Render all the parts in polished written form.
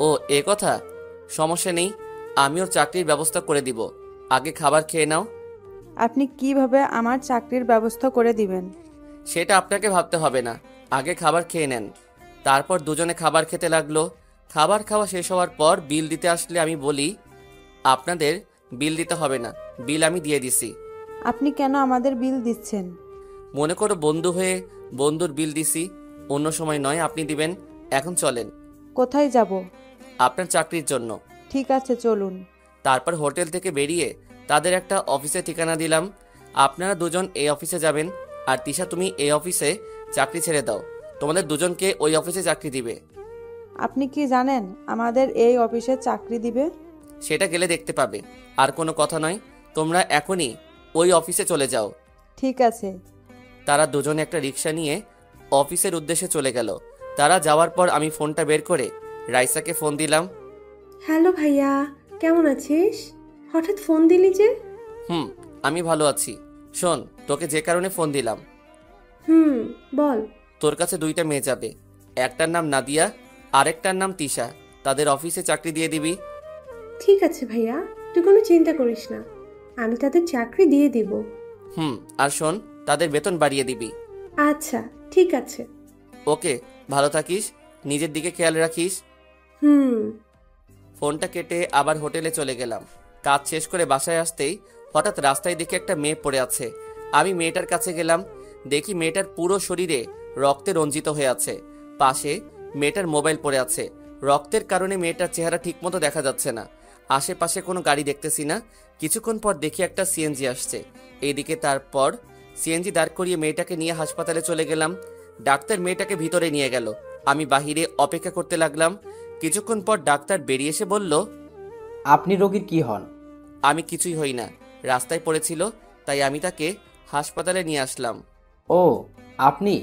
ও এ কথা, সমস্যা নেই, আমি ওর চাকরির ব্যবস্থা করে দিব। আগে খাবার খেয়ে নাও। আপনি কিভাবে আমার চাকরির ব্যবস্থা করে দিবেন? সেটা আপনাকে ভাবতে হবে না, আগে খাবার খেয়ে নেন। তারপর দুজনে খাবার খেতে লাগলো। খাবার খাওয়া শেষ হওয়ার পর বিল দিতে আসলে আমি বলি, আপনাদের বিল দিতে হবে না, বিল আমি দিয়ে দিছি। আপনি কেন আমাদের বিল দিচ্ছেন? মনে করো বন্ধু হয়ে বন্ধুর বিল দিছি, অন্য সময় নয়, আপনি দিবেন। এখন চলেন। কোথায় যাব? আপনার চাকরির জন্য। ঠিক আছে, চলুন। তারপর হোটেল থেকে বেরিয়ে তাদের একটা অফিসে ঠিকানা দিলাম। আপনারা দুজন এই অফিসে যাবেন, আর তিশা তুমি এই অফিসে চাকরি ছেড়ে দাও, তোমাদের দুজনকে ওই অফিসে চাকরি দিবে। আপনি কি জানেন আমাদের এই অফিসে চাকরি দিবে? সেটা গেলে দেখতে পাবে, আর কোনো কথা নয়, তোমরা এখনই ওই অফিসে চলে যাও। ঠিক আছে। তারা দুজনে একটা রিক্সা নিয়ে অফিসের উদ্দেশ্যে চলে গেল। তারা যাওয়ার পর আমি ফোনটা বের করে রাইসাকে ফোন দিলাম। হ্যালো ভাইয়া, কেমন আছিস? হঠাৎ ফোন দিলি যে? হুম, আমি ভালো আছি। শোন, তোকে যে কারণে ফোন দিলাম, হুম, বল। তোর কাছে দুইটা মেয়ে যাবে, একটার নাম নাদিয়া, আরেকটার নাম তিশা। তাদের অফিসে চাকরি দিয়ে দিবি। ঠিক আছে ভাইয়া, তুই কোনো চিন্তা করিস না, আমি তাদের চাকরি দিয়ে দিব। হুম, আর শোন, তাদের বেতন বাড়িয়ে দিবি। আচ্ছা, ঠিক আছে। ওকে, ভালো থাকিস, নিজের দিকে খেয়াল রাখিস। হুম। ফোনটা কেটে আবার হোটেলে চলে গেলাম। কাজ শেষ করে বাসায় আসতেই হঠাৎ রাস্তায় দেখে একটা মেয়ে পড়ে আছে। আমি মেয়েটার কাছে গেলাম, দেখি মেয়েটার পুরো শরীরে রক্তে রঞ্জিত হয়ে আছে। পাশে মেয়েটার মোবাইল পড়ে আছে। রক্তের কারণে মেয়েটার চেহারা ঠিকমতো দেখা যাচ্ছে না। আশেপাশে কোনো গাড়ি দেখতেছি না। কিছুক্ষণ পর দেখি একটা সিএনজি আসছে এইদিকে। তারপর সিএনজি দাঁড় করিয়ে মেয়েটাকে নিয়ে হাসপাতালে চলে গেলাম। ডাক্তার মেয়েটাকে ভিতরে নিয়ে গেল। আমি বাহিরে অপেক্ষা করতে লাগলাম। কিছুক্ষণ পর ডাক্তার বেরিয়ে এসে বলল, আপনি রোগীর কি হন? আমি কিছুই হই না, রাস্তায় পড়েছিল, তাই আমি তাকে হাসপাতালে নিয়ে আসলাম। ও, আপনি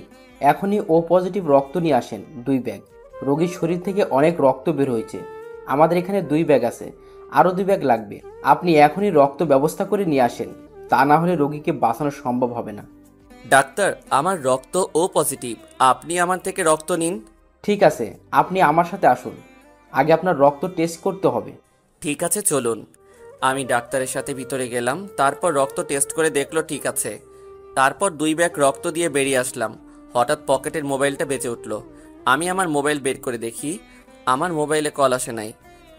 এখনই ও পজিটিভ রক্ত নিয়ে আসেন 2 ব্যাগ। রোগীর শরীর থেকে অনেক রক্ত বের হয়েছে, আমাদের এখানে 2 ব্যাগ আছে, আরও 2 ব্যাগ লাগবে। আপনি এখনই রক্ত ব্যবস্থা করে নিয়ে আসেন, তা না হলে রোগীকে বাঁচানো সম্ভব হবে না। ডাক্তার, আমার রক্ত ও পজিটিভ, আপনি আমার থেকে রক্ত নিন। ঠিক আছে, আপনি আমার সাথে আসুন, আগে আপনার রক্ত টেস্ট করতে হবে। ঠিক আছে, চলুন। আমি ডাক্তারের সাথে ভিতরে গেলাম। তারপর রক্ত টেস্ট করে দেখলো ঠিক আছে। তারপর 2 ব্যাগ রক্ত দিয়ে বেরিয়ে আসলাম। হঠাৎ পকেটের মোবাইলটা বেজে উঠলো। আমি আমার মোবাইল বের করে দেখি আমার মোবাইলে কল আসে নাই।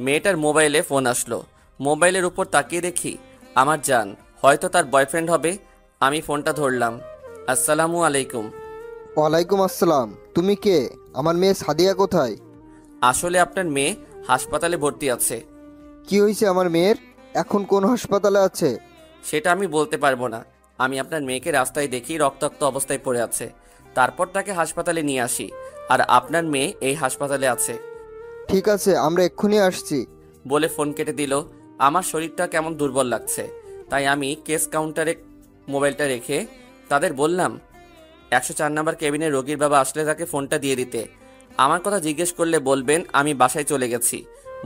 মেয়েটার মোবাইলে ফোন আসলো। মোবাইলের উপর তাকিয়ে দেখি আমার জান, হয়তো তার বয়ফ্রেন্ড হবে। আমি ফোনটা ধরলাম। আসসালামু আলাইকুম। ওয়ালাইকুম আসসালাম। তুমি কে? আমার মেয়ে সাদিয়া কোথায়? আসলে আপনার মেয়ে হাসপাতালে ভর্তি আছে। কি হয়েছে আমার মেয়ের? এখন কোন হাসপাতালে আছে? সেটা আমি বলতে পারবো না। আমি আপনার মেয়েকে রাস্তায় দেখি রক্তাক্ত অবস্থায় পড়ে আছে, তারপর তাকে হাসপাতালে নিয়ে আসি, আর আপনার মেয়ে এই হাসপাতালে আছে। ঠিক আছে, আমরা এক্ষুনি আসছি। বলে ফোন কেটে দিল। আমার শরীরটা কেমন দুর্বল লাগছে, তাই আমি কেস কাউন্টারে মোবাইলটা রেখে তাদের বললাম 104 নম্বর কেবিনে রোগীর বাবা আসলে তাকে ফোনটা দিয়ে দিতে। আমার কথা জিজ্ঞেস করলে বলবেন আমি বাসায় চলে গেছি।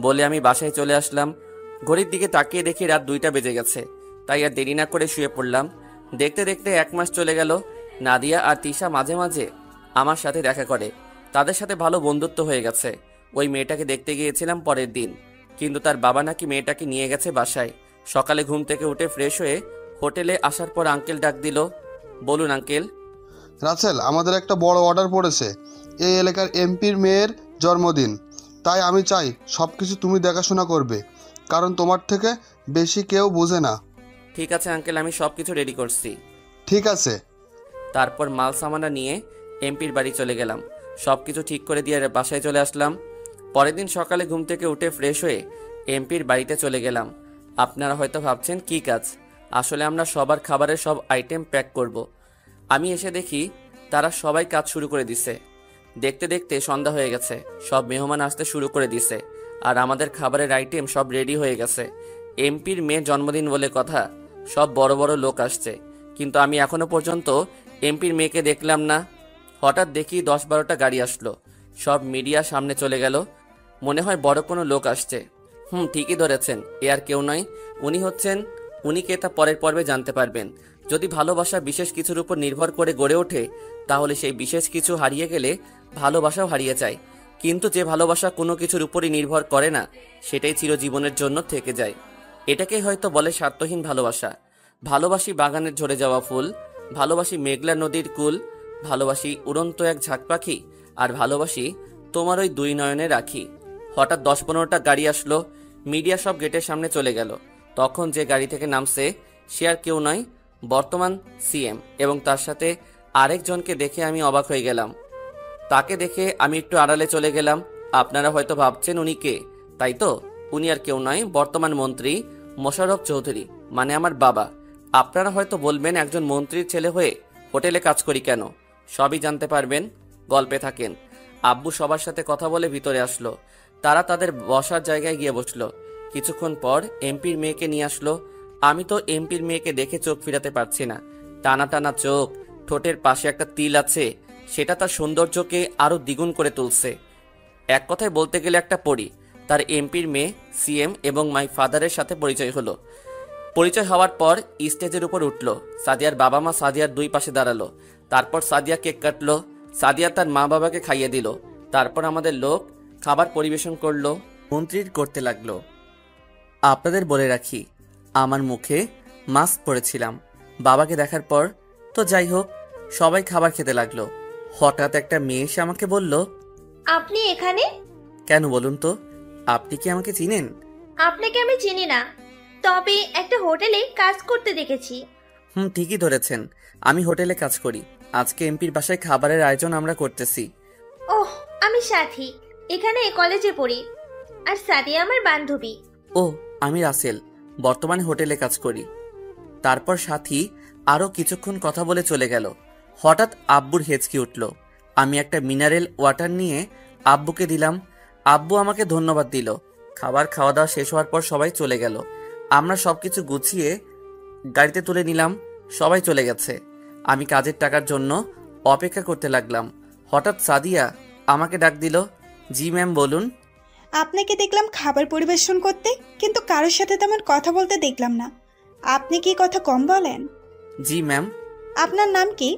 বলে আমি বাসায় চলে আসলাম। ঘড়ির দিকে তাকিয়ে দেখি রাত 2টা বেজে গেছে, তাই আর দেরি না করে শুয়ে পড়লাম। দেখতে দেখতে 1 মাস চলে গেল। নাদিয়া আর তিশা মাঝে মাঝে আমার সাথে দেখা করে, তাদের সাথে ভালো বন্ধুত্ব হয়ে গেছে। ওই মেয়েটাকে দেখতে গিয়েছিলাম পরের দিন, কিন্তু তার বাবা নাকি মেয়েটাকে নিয়ে গেছে বাসায়। সকালে ঘুম থেকে উঠে ফ্রেশ হয়ে হোটেলে আসার পর আঙ্কেল ডাক দিল। বলুন আঙ্কেল। রাসেল, আমাদের একটা বড় অর্ডার পড়েছে। এই এলাকার এমপির মেয়ের জন্মদিন, তাই আমি চাই সব কিছু তুমি দেখাশোনা করবে, কারণ তোমার থেকে বেশি কেউ বোঝে না। ঠিক আছে আঙ্কেল, আমি সব কিছু রেডি করছি। ঠিক আছে। তারপর মাল সামানা নিয়ে এমপির বাড়ি চলে গেলাম। সব কিছু ঠিক করে দিয়ে বাসায় চলে আসলাম। পরের দিন সকালে ঘুম থেকে উঠে ফ্রেশ হয়ে এমপির বাড়িতে চলে গেলাম। আপনারা হয়তো ভাবছেন কী কাজ, আসলে আমরা সবার খাবারের সব আইটেম প্যাক করব। আমি এসে দেখি তারা সবাই কাজ শুরু করে দিছে। দেখতে দেখতে সন্ধ্যা হয়ে গেছে, সব মেহমান আসতে শুরু করে দিছে, আর আমাদের খাবারের আইটেম সব রেডি হয়ে গেছে। এমপির মেয়ে জন্মদিন বলে কথা, সব বড় বড় লোক আসছে, কিন্তু আমি এখনো পর্যন্ত এমপির মেয়েকে দেখলাম না। হঠাৎ দেখি 10-12টা গাড়ি আসলো, সব মিডিয়া সামনে চলে গেল। মনে হয় বড় কোনো লোক আসছে। ঠিকই ধরেছেন, এ আর কেউ নয়, উনি কে তা পরের পর্বে জানতে পারবেন। যদি ভালোবাসা বিশেষ কিছুর উপর নির্ভর করে গড়ে ওঠে, তাহলে সেই বিশেষ কিছু হারিয়ে গেলে ভালোবাসাও হারিয়ে যায়। কিন্তু যে ভালোবাসা কোনো কিছুর উপরই নির্ভর করে না, সেটাই চিরজীবনের জন্য থেকে যায়। এটাকেই হয়তো বলে স্বার্থহীন ভালোবাসা। ভালোবাসি বাগানের ঝরে যাওয়া ফুল, ভালোবাসি মেঘলা নদীর কুল, ভালোবাসি উড়ন্ত এক ঝাঁক পাখি, আর ভালোবাসি তোমার ওই দুই নয়নে রাখি। হঠাৎ 10-15টা গাড়ি আসলো, মিডিয়া সব গেটের সামনে চলে গেল। তখন যে গাড়ি থেকে নামছে সে আর কেউ নয়, বর্তমান সিএম, এবং তার সাথে আরেকজনকে দেখে আমি অবাক হয়ে গেলাম। তাকে দেখে আমি একটু আড়ালে চলে গেলাম। আপনারা হয়তো ভাবছেন উনি কে, তাই তো? উনি আর কেউ নয়, বর্তমান মন্ত্রী মোশাররফ চৌধুরী, মানে আমার বাবা। আপনারা হয়তো বলবেন একজন মন্ত্রীর ছেলে হয়ে হোটেলে কাজ করি কেন? সবই জানতে পারবেন, গল্পে থাকেন। আব্বু সবার সাথে কথা বলে ভিতরে আসলো। তারা তাদের বসার জায়গায় গিয়ে বসলো। কিছুক্ষণ পর এমপির মেয়েকে নিয়ে আসলো। আমি তো এমপির মেয়েকে দেখে চোখ ফিরাতে পারছি না। টানা টানা চোখ, ঠোঁটের পাশে একটা তিল আছে, সেটা তার সৌন্দর্যকে আরো দ্বিগুণ করে তুলছে। এক কথায় বলতে গেলে একটা পরী। তার এমপির মেয়ে সিএম এবং মাই ফাদারের সাথে পরিচয় হলো। পরিচয় হওয়ার পর স্টেজের উপর উঠলো। সাদিয়ার বাবা মা সাদিয়ার দুই পাশে দাঁড়ালো। তারপর সাদিয়া কেক কাটলো। সাদিয়া তার মা বাবাকে খাইয়ে দিল। তারপর আমাদের লোক খাবার পরিবেশন করলো, মন্ত্রীর করতে লাগলো। আপনাদের বলে রাখি, আমার মুখে মাস্ক পরেছিলাম। বাবাকে দেখার পর তো যাই হোক, সবাই খাবার খেতে লাগলো। হঠাৎ একটা মেয়ে এসে আমাকে বলল, আপনি এখানে? কেন বলুন তো, আপনি কি আমাকে চিনেন? আপনাকে আমি চিনি না, তবে একটা হোটেলে কাজ করতে দেখেছি। ঠিকই ধরেছেন, আমি হোটেলে কাজ করি। আজকে এমপির বাসায় খাবারের আয়োজন আমরা করতেছি। ওহ, আমি সাথী, এখানে কলেজে পড়ি। আর সাদিয়া আমার বান্ধবী। ও, আমি রাসেল, বর্তমানে হোটেলে কাজ করি। তারপর সাথী আরো কিছুক্ষণ কথা বলে চলে গেল। হঠাৎ আব্বুর হেঁচকি উঠল। আমি একটা মিনারেল ওয়াটার নিয়ে আব্বুকে দিলাম। আব্বু আমাকে ধন্যবাদ দিল। খাবার খাওয়া দাওয়া শেষ হওয়ার পর সবাই চলে গেল। আমরা সবকিছু গুছিয়ে গাড়িতে তুলে নিলাম। সবাই চলে গেছে। আমি কাজের টাকার জন্য অপেক্ষা করতে লাগলাম। হঠাৎ সাদিয়া আমাকে ডাক দিল। জি ম্যাম, বলুন। আপনাকে দেখলাম খাবার পরিবেশন করতে, কিন্তু কারোর সাথে তেমন কথা বলতে দেখলাম না। আপনি কি কথা কম বলেন? জি ম্যাম। আপনার নাম কি?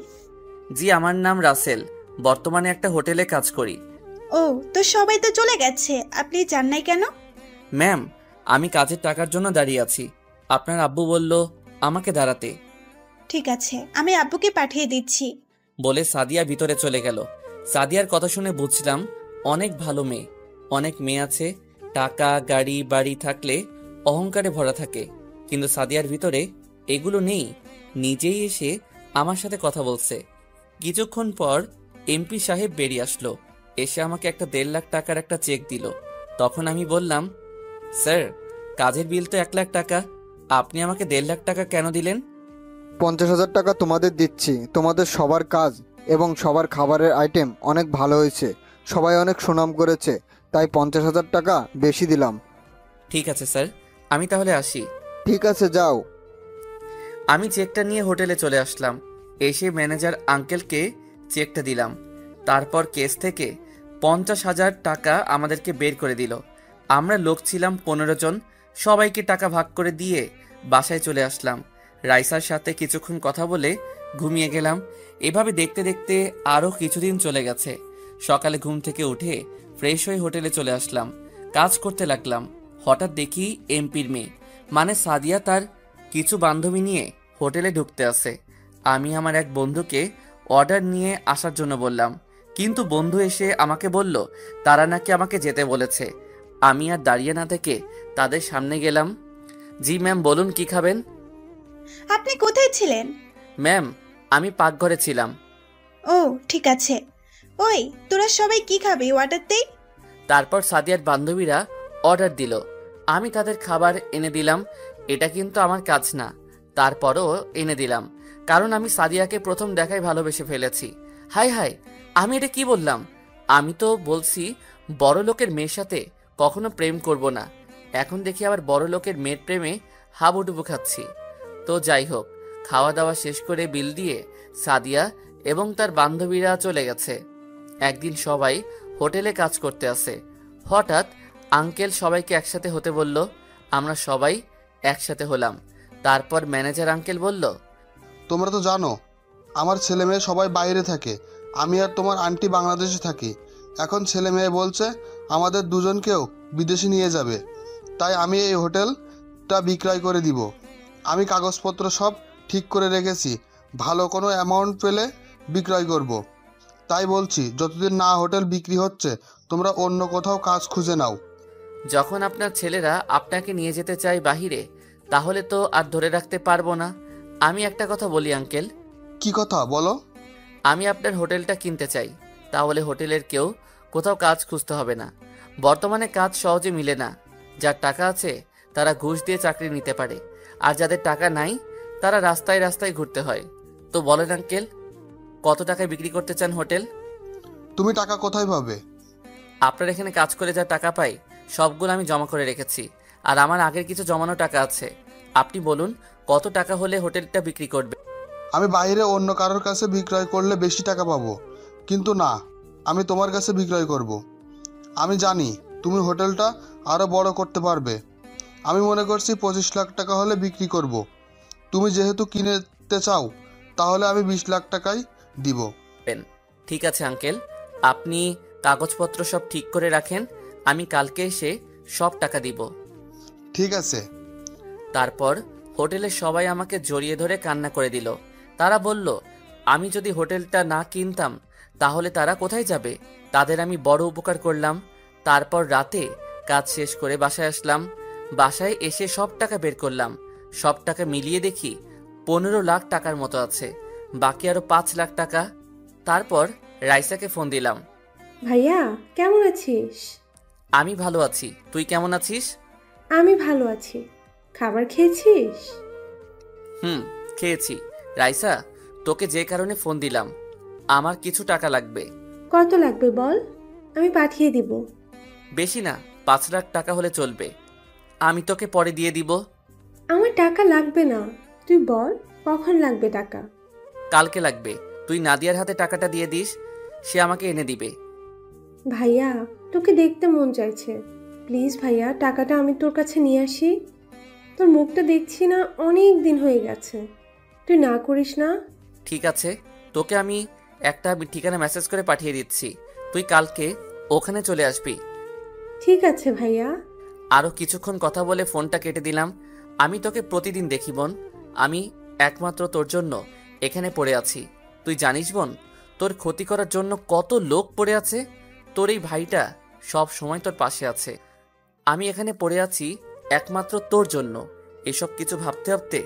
জি, আমার নাম রাসেল, বর্তমানে একটা হোটেলে কাজ করি। ও, তো সবাই তো চলে গেছে, আপনি যান নাই কেন? ম্যাম, আমি কাজের টাকার জন্য দাঁড়িয়ে আছি। আপনার আব্বু বলল আমাকে দাঁড়াতে। ঠিক আছে, আমি আব্বুকে পাঠিয়ে দিচ্ছি। বলে সাদিয়া ভিতরে চলে গেল। সাদিয়ার কথা শুনে বুঝলাম অনেক ভালো মেয়ে। অনেক মেয়ে আছে, টাকা গাড়ি বাড়ি থাকলে অহংকারে ভরা থাকে, কিন্তু সাদিয়ার ভিতরে এগুলো নেই। নিজেই এসে আমার সাথে কথা বলছে। কিছুক্ষণ পর এমপি সাহেব বেরিয়ে আসলো। এসে আমাকে একটা 1.5 লাখ টাকার একটা চেক দিল। তখন আমি বললাম, স্যার, কাজের বিল তো 1 লাখ টাকা, আপনি আমাকে 1.5 লাখ টাকা কেন দিলেন? 50,000 টাকা তোমাদের দিচ্ছি। তোমাদের সবার কাজ এবং সবার খাবারের আইটেম অনেক ভালো হয়েছে, সবাই অনেক সুনাম করেছে, তাই 50,000 টাকা বেশি দিলাম। ঠিক আছে স্যার, আমি তাহলে আসি। ঠিক আছে, যাও। আমি চেকটা নিয়ে হোটেলে চলে আসলাম। এসে ম্যানেজার আঙ্কেলকে চেকটা দিলাম। তারপর কেস থেকে 50,000 টাকা আমাদেরকে বের করে দিল। আমরা লোক ছিলাম 15 জন। সবাইকে টাকা ভাগ করে দিয়ে বাসায় চলে আসলাম। রাইসার সাথে কিছুক্ষণ কথা বলে ঘুমিয়ে গেলাম। এভাবে দেখতে দেখতে আরও কিছুদিন চলে গেছে। সকালে ঘুম থেকে উঠে ফ্রেশ হয়ে হোটেলে চলে আসলাম। কাজ করতে লাগলাম। হঠাৎ দেখি এমপির মেয়ে, মানে সাদিয়া, তার কিছু বান্ধবী নিয়ে হোটেলে ঢুকতে আসে। আমি আমার এক বন্ধুকে অর্ডার নিয়ে আসার জন্য বললাম, কিন্তু বন্ধু এসে আমাকে বলল তারা নাকি আমাকে যেতে বলেছে। আমি আর দাঁড়িয়ে না থেকে তাদের সামনে গেলাম। জি ম্যাম, বলুন কি খাবেন? আপনি কোথায় ছিলেন? ম্যাম, আমি পাকঘরে ছিলাম। ও, ঠিক আছে। ওই, তোরা সবাই কি খাবি, অর্ডার দেই? তারপর সাদিয়ার বান্ধবীরা অর্ডার দিল। আমি তাদের খাবার এনে দিলাম। এটা কিন্তু আমার কাজ না, তারপরও এনে দিলাম, কারণ আমি সাদিয়াকে প্রথম দেখায় ভালোবেসে ফেলেছি। হাই হাই, আমি এটা কি বললাম? আমি তো বলছি বড় লোকের মেয়ের সাথে কখনো প্রেম করব না। এখন দেখি আবার বড় লোকের মেয়ের প্রেমে হাবুডুবু খাচ্ছি। তো যাই হোক, খাওয়া দাওয়া শেষ করে বিল দিয়ে সাদিয়া এবং তার বান্ধবীরা চলে গেছে। একদিন সবাই হোটেলে কাজ করতে আসে। হঠাৎ আঙ্কেল সবাইকে একসাথে হতে বলল। আমরা সবাই একসাথে হলাম। তারপর ম্যানেজার আঙ্কেল বলল, তোমরা তো জানো আমার ছেলে মেয়ে সবাই বাইরে থাকে, আমি আর তোমার আন্টি বাংলাদেশে থাকি। এখন ছেলে মেয়ে বলছে আমাদের দুজনকেও বিদেশে নিয়ে যাবে, তাই আমি এই হোটেলটা বিক্রয় করে দিব। আমি কাগজপত্র সব ঠিক করে রেখেছি, ভালো কোনো অ্যামাউন্ট পেলে বিক্রয় করব। তাই বলছি, যতদিন না হোটেল বিক্রি হচ্ছে তোমরা অন্য কোথাও কাজ খুঁজে নাও। যখন আপনার ছেলেরা আপনাকে নিয়ে যেতে চায় বাহিরে, তাহলে তো আর ধরে রাখতে পারবো না। আমি একটা কথা বলি আঙ্কেল। কি কথা বলো? আমি আপনার হোটেলটা কিনতে চাই, তাহলে হোটেলের কেউ কোথাও কাজ খুঁজতে হবে না। বর্তমানে কাজ সহজে মিলে না। যার টাকা আছে তারা ঘুষ দিয়ে চাকরি নিতে পারে, আর যাদের টাকা নাই তারা রাস্তায় রাস্তায় ঘুরতে হয়। তো বলেন আঙ্কেল, কত টাকায় বিক্রি করতে চান হোটেল? তুমি টাকা কোথায় পাবে? আপনার এখানে কাজ করে যা টাকা পাই সবগুলো আমি জমা করে রেখেছি, আর আমার আগের কিছু জমানো টাকা আছে। আপনি বলুন কত টাকা হলে হোটেলটা বিক্রি করবে? আমি বাইরে অন্য কারোর কাছে বিক্রয় করলে বেশি টাকা পাবো, কিন্তু না, আমি তোমার কাছে বিক্রয় করব। আমি জানি তুমি হোটেলটা আরও বড় করতে পারবে। আমি মনে করছি 25 লাখ টাকা হলে বিক্রি করব। তুমি যেহেতু কিনতে চাও, তাহলে আমি 20 লাখ টাকাই দিব। ঠিক আছে আঙ্কেল, আপনি কাগজপত্র সব ঠিক করে রাখেন, আমি কালকে এসে সব টাকা দিব। ঠিক আছে। তারপর হোটেলের সবাই আমাকে জড়িয়ে ধরে কান্না করে দিল। তারা বলল আমি যদি হোটেলটা না কিনতাম তাহলে তারা কোথায় যাবে। তাদের আমি বড় উপকার করলাম। তারপর রাতে কাজ শেষ করে বাসায় আসলাম। বাসায় এসে সব টাকা বের করলাম। সব টাকা মিলিয়ে দেখি 15 লাখ টাকার মতো আছে, বাকি আরো 5 লাখ টাকা। তারপর রাইসাকে ফোন দিলাম। ভাইয়া কেমন আছিস? আমি ভালো আছি, তুই কেমন আছিস? আমি ভালো আছি। খাবার খেয়েছিস? খেয়েছি। রাইসা, তোকে যে কারণে ফোন দিলাম, আমার কিছু টাকা লাগবে। কত লাগবে বল, আমি পাঠিয়ে দিব। বেশি না, 5 লাখ টাকা হলে চলবে। আমি তোকে পরে দিয়ে দিব। আমার টাকা লাগবে না, তুই বল কখন লাগবে টাকা। কালকে লাগবে। তুই নাদিয়ার হাতে টাকাটা দিয়ে দিস, সে আমাকে এনে দিবে। ভাইয়া তোকে দেখতে মন চাইছে, প্লিজ ভাইয়া টাকাটা আমি তোর কাছে নিয়ে আসি। তোর মুখটা দেখছি না, অনেক দিন হয়ে গেছে, তুই না করিস না। ঠিক আছে, তোকে আমি একটা ঠিকানা মেসেজ করে পাঠিয়ে দিচ্ছি, তুই কালকে ওখানে চলে আসবি। ঠিক আছে ভাইয়া। আরও কিছুক্ষণ কথা বলে ফোনটা কেটে দিলাম। আমি তোকে প্রতিদিন দেখি বোন, আমি একমাত্র তোর জন্য এখানে পড়ে আছি। তুই জানিস বোন, তোর ক্ষতি করার জন্য কত লোক পড়ে আছে। তোর এই ভাইটা সব সময় তোর পাশে আছে। আমি এখানে পড়ে আছি একমাত্র তোর জন্য। এসব কিছু ভাবতে ভাবতে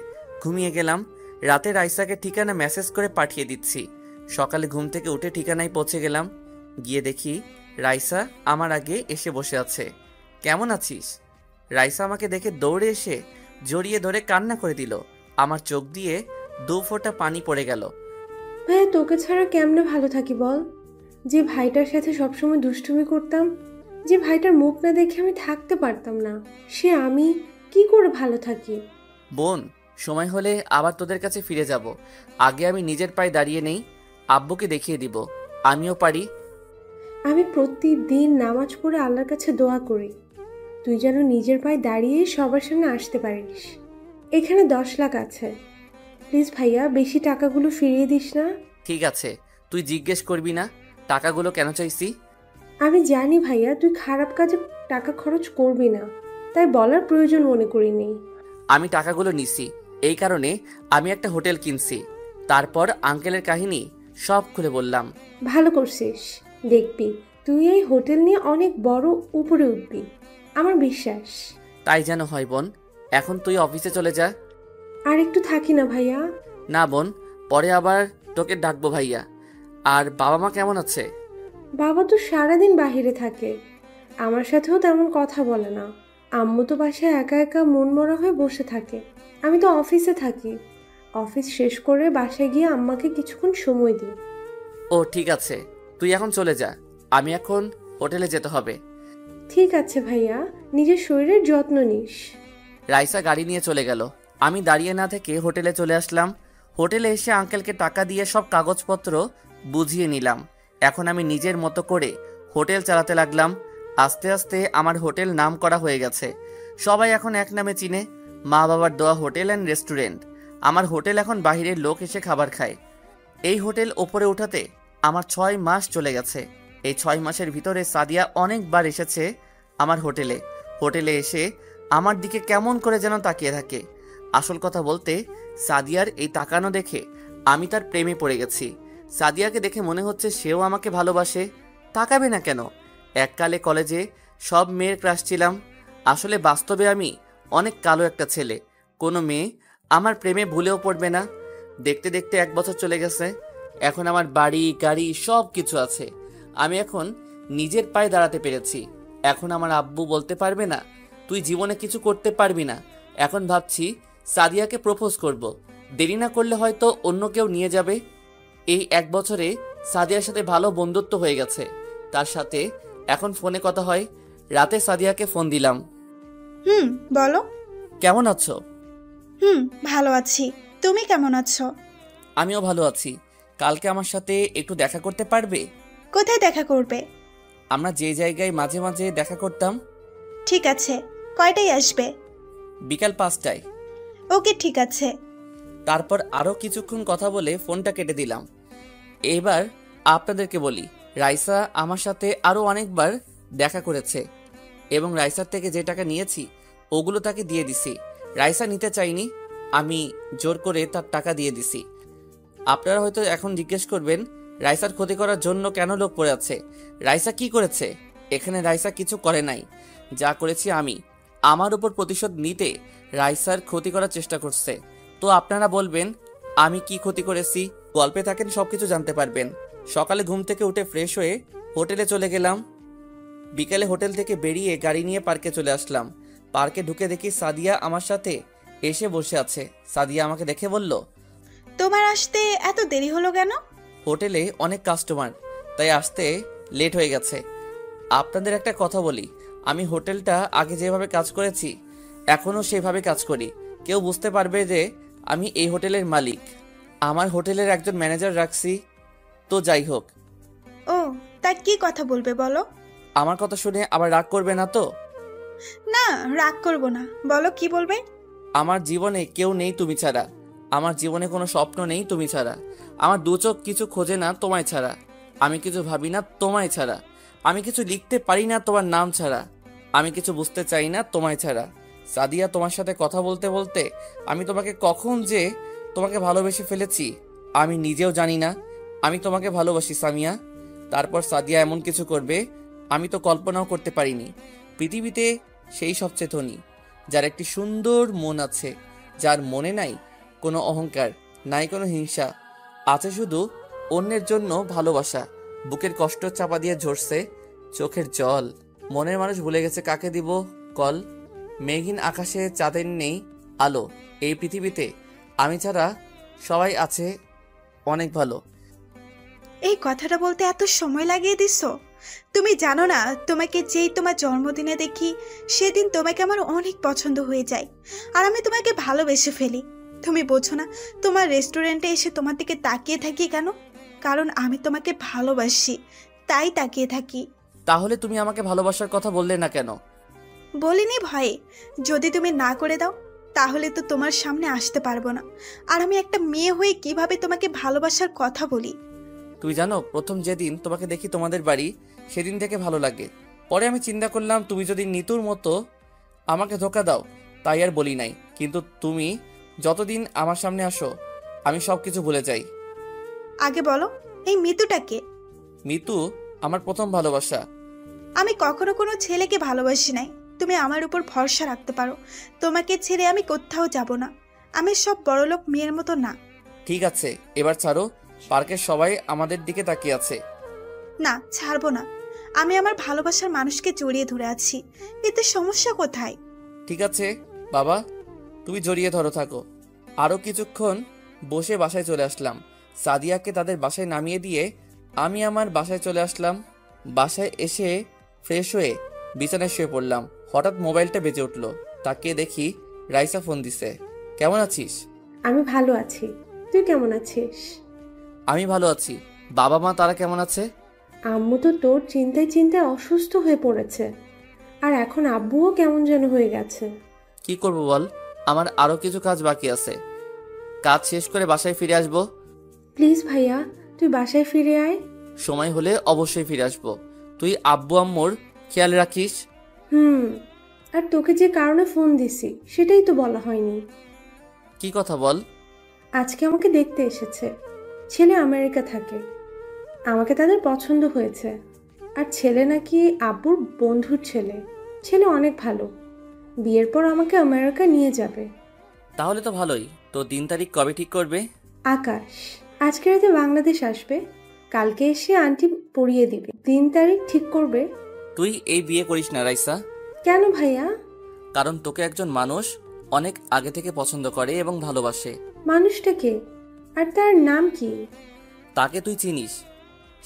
ঘুমিয়ে গেলাম। রাতে রাইসাকে ঠিকানা মেসেজ করে পাঠিয়ে দিচ্ছি। সকালে ঘুম থেকে উঠে ঠিকানায় পৌঁছে গেলাম। গিয়ে দেখি রাইসা আমার আগে এসে বসে আছে। কেমন আছিস? রাইসা আমাকে দেখে দৌড়ে এসে জড়িয়ে ধরে কান্না করে দিল। আমার চোখ দিয়ে 2 ফোঁটা পানি পড়ে গেল। ভাইয়া তোকে ছাড়া কেমনে ভালো থাকি বল। যে ভাইটার সাথে সবসময় দুষ্টুমি করতাম, যে ভাইটার মুখ না দেখে আমি থাকতে পারতাম না, সে আমি কি করে ভালো থাকি। বোন, সময় হলে আবার তোদের কাছে ফিরে যাব। আগে আমি নিজের পায়ে দাঁড়িয়ে নেই, আব্বুকে দেখিয়ে দিব আমিও পারি। আমি প্রতিদিন নামাজ পড়ে আল্লাহর কাছে দোয়া করি তুই যেন নিজের পায়ে দাঁড়িয়ে সবার সামনে আসতে পারিস। এখানে 10 লাখ আছে, প্লিজ ভাইয়া বেশি টাকাগুলো ফিরিয়ে দিস না। ঠিক আছে, তুই জিজ্ঞেস করবি না টাকাগুলো কেন চাইছি? আমি জানি ভাইয়া তুই খারাপ কাজে টাকা খরচ করবি না, তাই বলার প্রয়োজন মনে করিনি। আমি টাকাগুলো নিছি এই কারণে আমি একটা হোটেল কিনছি। তারপর আঙ্কেলের কাহিনী সব খুলে বললাম। ভালো করছিস, দেখবি তুই এই হোটেল নিয়ে অনেক বড় উপরে উঠবি, আমার বিশ্বাস। তাই যেন হয় বোন। এখন তুই অফিসে চলে যা। আর একটু থাকি না ভাইয়া। না বোন, পরে আবার তোকে ডাকবো ভাইয়া। আর বাবা মা কেমন আছে? বাবা তো সারাদিন বাহিরে থাকে, আমার সাথেও তেমন কথা বলে না। আম্মু তো বাসায় একা একা মন মরা হয়ে বসে থাকে। আমি তো অফিসে থাকি, অফিস শেষ করে বাসায় গিয়ে আম্মাকে কিছুক্ষণ সময় দিই। ও ঠিক আছে, তুই এখন চলে যা, আমি এখন হোটেলে যেতে হবে। ঠিক আছে ভাইয়া, নিজের শরীরের যত্ন নিস। রাইসা গাড়ি নিয়ে চলে গেল। আমি দাঁড়িয়ে না থেকে হোটেলে চলে আসলাম। হোটেলে এসে আঙ্কেলকে টাকা দিয়ে সব কাগজপত্র বুঝিয়ে নিলাম। এখন আমি নিজের মতো করে হোটেল চালাতে লাগলাম। আস্তে আস্তে আমার হোটেল নাম করা হয়ে গেছে। সবাই এখন এক নামে চিনে, মা বাবার দেওয়া হোটেল অ্যান্ড রেস্টুরেন্ট। আমার হোটেল এখন বাইরের লোক এসে খাবার খায়। এই হোটেল ওপরে ওঠাতে আমার 6 মাস চলে গেছে। এই 6 মাসের ভিতরে সাদিয়া অনেকবার এসেছে আমার হোটেলে এসে আমার দিকে কেমন করে যেন তাকিয়ে থাকে। আসল কথা বলতে সাদিয়ার এই তাকানো দেখে আমি তার প্রেমে পড়ে গেছি। সাদিয়াকে দেখে মনে হচ্ছে সেও আমাকে ভালোবাসে। তাকাবে না কেন? এককালে কলেজে সব মেয়ের ক্রাশ ছিলাম। আসলে বাস্তবে আমি অনেক কালো একটা ছেলে। কোনো মেয়ে আমার প্রেমে ভুলেও পড়বে না। দেখতে দেখতে 1 বছর চলে গেছে। এখন আমার বাড়ি গাড়ি সব কিছু আছে। আমি এখন নিজের পায়ে দাঁড়াতে পেরেছি। এখন আমার আব্বু বলতে পারবে না তুই জীবনে কিছু করতে পারবি না। এখন ভাবছি সাদিয়াকে প্রপোজ করব। দেরি না করলে হয়তো অন্য কেউ নিয়ে যাবে। এই 1 বছরে সাদিয়ার সাথে ভালো বন্ধুত্ব হয়ে গেছে। তার সাথে এখন ফোনে কথা হয়। রাতে সাদিয়াকে ফোন দিলাম। বলো। কেমন আছো? ভালো আছি। তুমি কেমন আছো? আমিও ভালো আছি। কালকে আমার সাথে একটু দেখা করতে পারবে? কোথায় দেখা করবে? আমরা যে জায়গায় মাঝে মাঝে দেখা করতাম। ঠিক আছে, কয়টায় আসবে? বিকাল 5টায়। ওকে, ঠিক আছে। তারপর আরও কিছুক্ষণ কথা বলে ফোনটা কেটে দিলাম। এবার আপনাদেরকে বলি, রাইসা আমার সাথে আরও অনেকবার দেখা করেছে এবং রাইসার থেকে যে টাকা নিয়েছি ওগুলো তাকে দিয়ে দিছি। রাইসা নিতে চাইনি, আমি জোর করে তার টাকা দিয়ে দিছি। আপনারা হয়তো এখন জিজ্ঞেস করবেন রাইসার ক্ষতি করার জন্য কেন লোক পড়ে আছে। রাইসা কি করেছে? এখানে রাইসা কিছু করে নাই। যা করেছি আমি, আমার উপর প্রতিশোধ নিতে রাইসার ক্ষতি করার চেষ্টা করছে। তো আপনারা বলবেন আমি কি ক্ষতি করেছি? গল্পে থাকেন সবকিছু জানতে পারবেন। সকালে ঘুম থেকে উঠে ফ্রেশ হয়ে হোটেলে চলে গেলাম। বিকেলে হোটেল থেকে বেরিয়ে গাড়ি নিয়ে পার্কে চলে আসলাম। পার্কে ঢুকে দেখি সাদিয়া আমার সাথে এসে বসে আছে। সাদিয়া আমাকে দেখে বলল, তোমার আসতে এত দেরি হলো কেন? হোটেলে অনেক কাস্টমার, তাই আসতে লেট হয়ে গেছে। আপনাদের একটা কথা বলি, আমি হোটেলটা আগে যেভাবে কাজ করেছি এখনও সেভাবে কাজ করি। কেউ বুঝতে পারবে যে আমি এই হোটেলের মালিক। আমার হোটেলের একজন ম্যানেজার রাখছি। তো যাই হোক, ও, তা কি কথা বলবে বলো? আমার কথা শুনে আবার রাগ করবে না তো? না, রাগ করবো না, বলো কি বলবে। আমার জীবনে কেউ নেই তুমি ছাড়া। আমার জীবনে কোনো স্বপ্ন নেই তুমি ছাড়া। আমার দু চোখ কিছু খোঁজে না তোমায় ছাড়া। আমি কিছু ভাবি না তোমায় ছাড়া। আমি কিছু লিখতে পারি না তোমার নাম ছাড়া। আমি কিছু বুঝতে চাই না তোমায় ছাড়া। সাদিয়া, তোমার সাথে কথা বলতে বলতে আমি তোমাকে কখন যে তোমাকে ভালোবেসে ফেলেছি আমি নিজেও জানি না। আমি তোমাকে ভালোবাসি সামিয়া। তারপর সাদিয়া এমন কিছু করবে আমি তো কল্পনাও করতে পারিনি। পৃথিবীতে সেই সবচেয়ে ধনী, যার একটি সুন্দর মন আছে, যার মনে নাই কোনো অহংকার, নাই কোনো হিংসা, আছে শুধু অন্যের জন্য ভালোবাসা। বুকের কষ্ট চাপা দিয়ে ঝরছে চোখের জল। মনের মানুষ ভুলে গেছে কাকে দিব কল। মেঘহীন আকাশে চাঁদের নেই আলো। এই পৃথিবীতে আমি ছাড়া সবাই আছে অনেক ভালো। এই কথাটা বলতে এত সময় লাগিয়ে দিছো? তুমি জানো না, তোমাকে যেই তোমার জন্মদিনে দেখি সেদিন তোমাকে আমার অনেক পছন্দ হয়ে যায় আর আমি তোমাকে ভালোবেসে ফেলি। তুমি বোঝো না, তোমার রেস্টুরেন্টে এসে তোমার দিকে তাকিয়ে থাকি কেন? কারণ আমি তোমাকে ভালোবাসি, তাই তাকিয়ে থাকি। তাহলে তুমি আমাকে ভালোবাসার কথা বললে না কেন? বলিনি ভয়ে। যদি তুমি না করে দাও তাহলে তো তোমার সামনে আসতে পারবো না। আর আমি একটা মেয়ে হয়ে কিভাবে তোমাকে ভালোবাসার কথা বলি? তুমি জানো, প্রথম যেদিন তোমাকে দেখি তোমাদের বাড়ি, সেদিন থেকে ভালো লাগে। পরে আমি চিন্তা করলাম তুমি যদি নিতুর মতো আমাকে ধোকা দাও, তাই আর বলি নাই। কিন্তু তুমি যতদিন আমার সামনে আসো আমি সব কিছু ভুলে যাই। আগে বলো, এই মিতুটাকে? মিতু আমার প্রথম ভালোবাসা। আমি কখনো কোনো ছেলেকে ভালোবাসি নাই। তুমি আমার উপর ভরসা রাখতে পারো। তোমাকে ছেড়ে আমি কোথাও যাব না। আমি সব বড়লোক মেয়ের মতো না। ঠিক আছে, এবার ছাড়ো। পার্কের সবাই আমাদের দিকে তাকিয়ে আছে। না, ছাড়বো না। আমি আমার ভালোবাসার মানুষকে জড়িয়ে ধরে আছি। এতে সমস্যা কোথায়? ঠিক আছে বাবা, তুমি জড়িয়ে ধরো থাকো। আরও কিছুক্ষণ বসে বাসায় চলে আসলাম। সাদিয়াকে তাদের বাসায় নামিয়ে দিয়ে আমি আমার বাসায় চলে আসলাম। বাসায় এসে ফ্রেশ হয়ে বিছানায় শুয়ে পড়লাম। হঠাৎ মোবাইলটা বেজে উঠলো। তাকিয়ে দেখি রাইসা ফোন দিছে। কেমন আছিস? আমি ভালো আছি, তুই কেমন আছিস? আমি ভালো আছি। বাবা মা তারা কেমন আছে? আম্মু তো তোর চিন্তায় চিন্তায় অসুস্থ হয়ে পড়েছে, আর এখন আব্বুও কেমন যেন হয়ে গেছে। কি করব বল, আমার আরো কিছু কাজ বাকি আছে। কাজ শেষ করে বাসায় ফিরে আসবো। প্লিজ ভাইয়া, তুই বাসায় ফিরে আয়। সময় হলে অবশ্যই ফিরে আসবো। তুই আব্বু আম্মুর খেয়াল রাখিস। আর তোকে যে কারণে ফোন দিছি সেটাই তো বলা হয়নি। কি কথা বল। আজকে আমাকে দেখতে এসেছে। ছেলে আমেরিকা থাকে, আমাকে তাদের পছন্দ হয়েছে। আর ছেলে নাকি আব্বুর বন্ধুর ছেলে। ছেলে অনেক ভালো, বিয়ের পর আমাকে আমেরিকা নিয়ে যাবে। তাহলে তো ভালোই। তো দিন তারিখ কবে ঠিক করবে? আকাশ আজকে রাতে বাংলাদেশ আসবে, কালকে এসে আন্টি পড়িয়ে দিবে, দিন তারিখ ঠিক করবে। তুই এই বিয়ে করিস না রাইসা। কেন ভাইয়া? কারণ তোকে একজন মানুষ অনেক আগে থেকে পছন্দ করে এবং ভালোবাসে। মানুষটাকে? আর তার নাম কি? তাকে তুই চিনিস,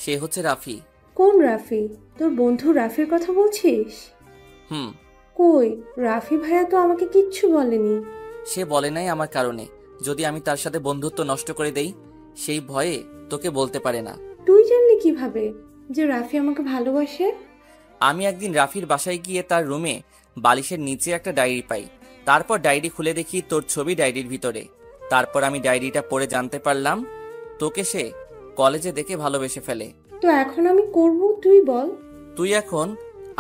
সে হচ্ছে রাফি। কোন রাফি? তোর বন্ধু রাফির কথা বলছিস? হুম। কই, রাফি ভাইয়া তো আমাকে কিচ্ছু বলেনি। সে বলে নাই আমার কারণে। যদি আমি তার সাথে বন্ধুত্ব নষ্ট করে দেই, সেই ভয়ে তোকে বলতে পারে না। তুই জানলি কিভাবে যে রাফি আমাকে ভালোবাসে? আমি একদিন রাফির বাসায় গিয়ে তার রুমে বালিশের নিচে একটা ডায়েরি পাই। তারপর ডায়েরি খুলে দেখি তোর ছবি ডায়েরির ভিতরে। তারপর আমি ডায়েরিটা পড়ে জানতে পারলাম তোকে সে কলেজে দেখে ভালোবেসে ফেলে। তো এখন আমি করব, তুই বল। তুই এখন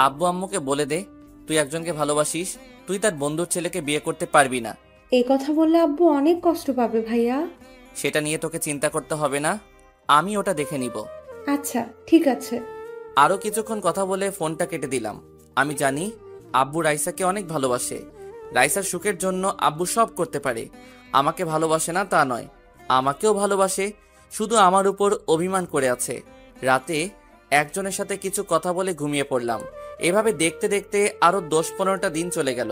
আব্বু আম্মুকে বলে দে তুই একজনকে ভালোবাসিস। তুই তার বন্ধুর ছেলেকে বিয়ে করতে পারবি না। এই কথা বললে আব্বু অনেক কষ্ট পাবে ভাইয়া। সেটা নিয়ে তোকে চিন্তা করতে হবে না, আমি ওটা দেখে নিব। আচ্ছা ঠিক আছে। আরো কিছুক্ষণ কথা বলে ফোনটা কেটে দিলাম। আমি জানি আব্বু রাইসাকে অনেক ভালোবাসে। রাইসার সুখের জন্য আব্বু সব করতে পারে। আমাকে ভালোবাসে না তা নয়, আমাকেও ভালোবাসে, শুধু আমার উপর অভিমান করে আছে। রাতে একজনের সাথে কিছু কথা বলে ঘুমিয়ে পড়লাম। এভাবে দেখতে দেখতে আরো 10-15টা দিন চলে গেল।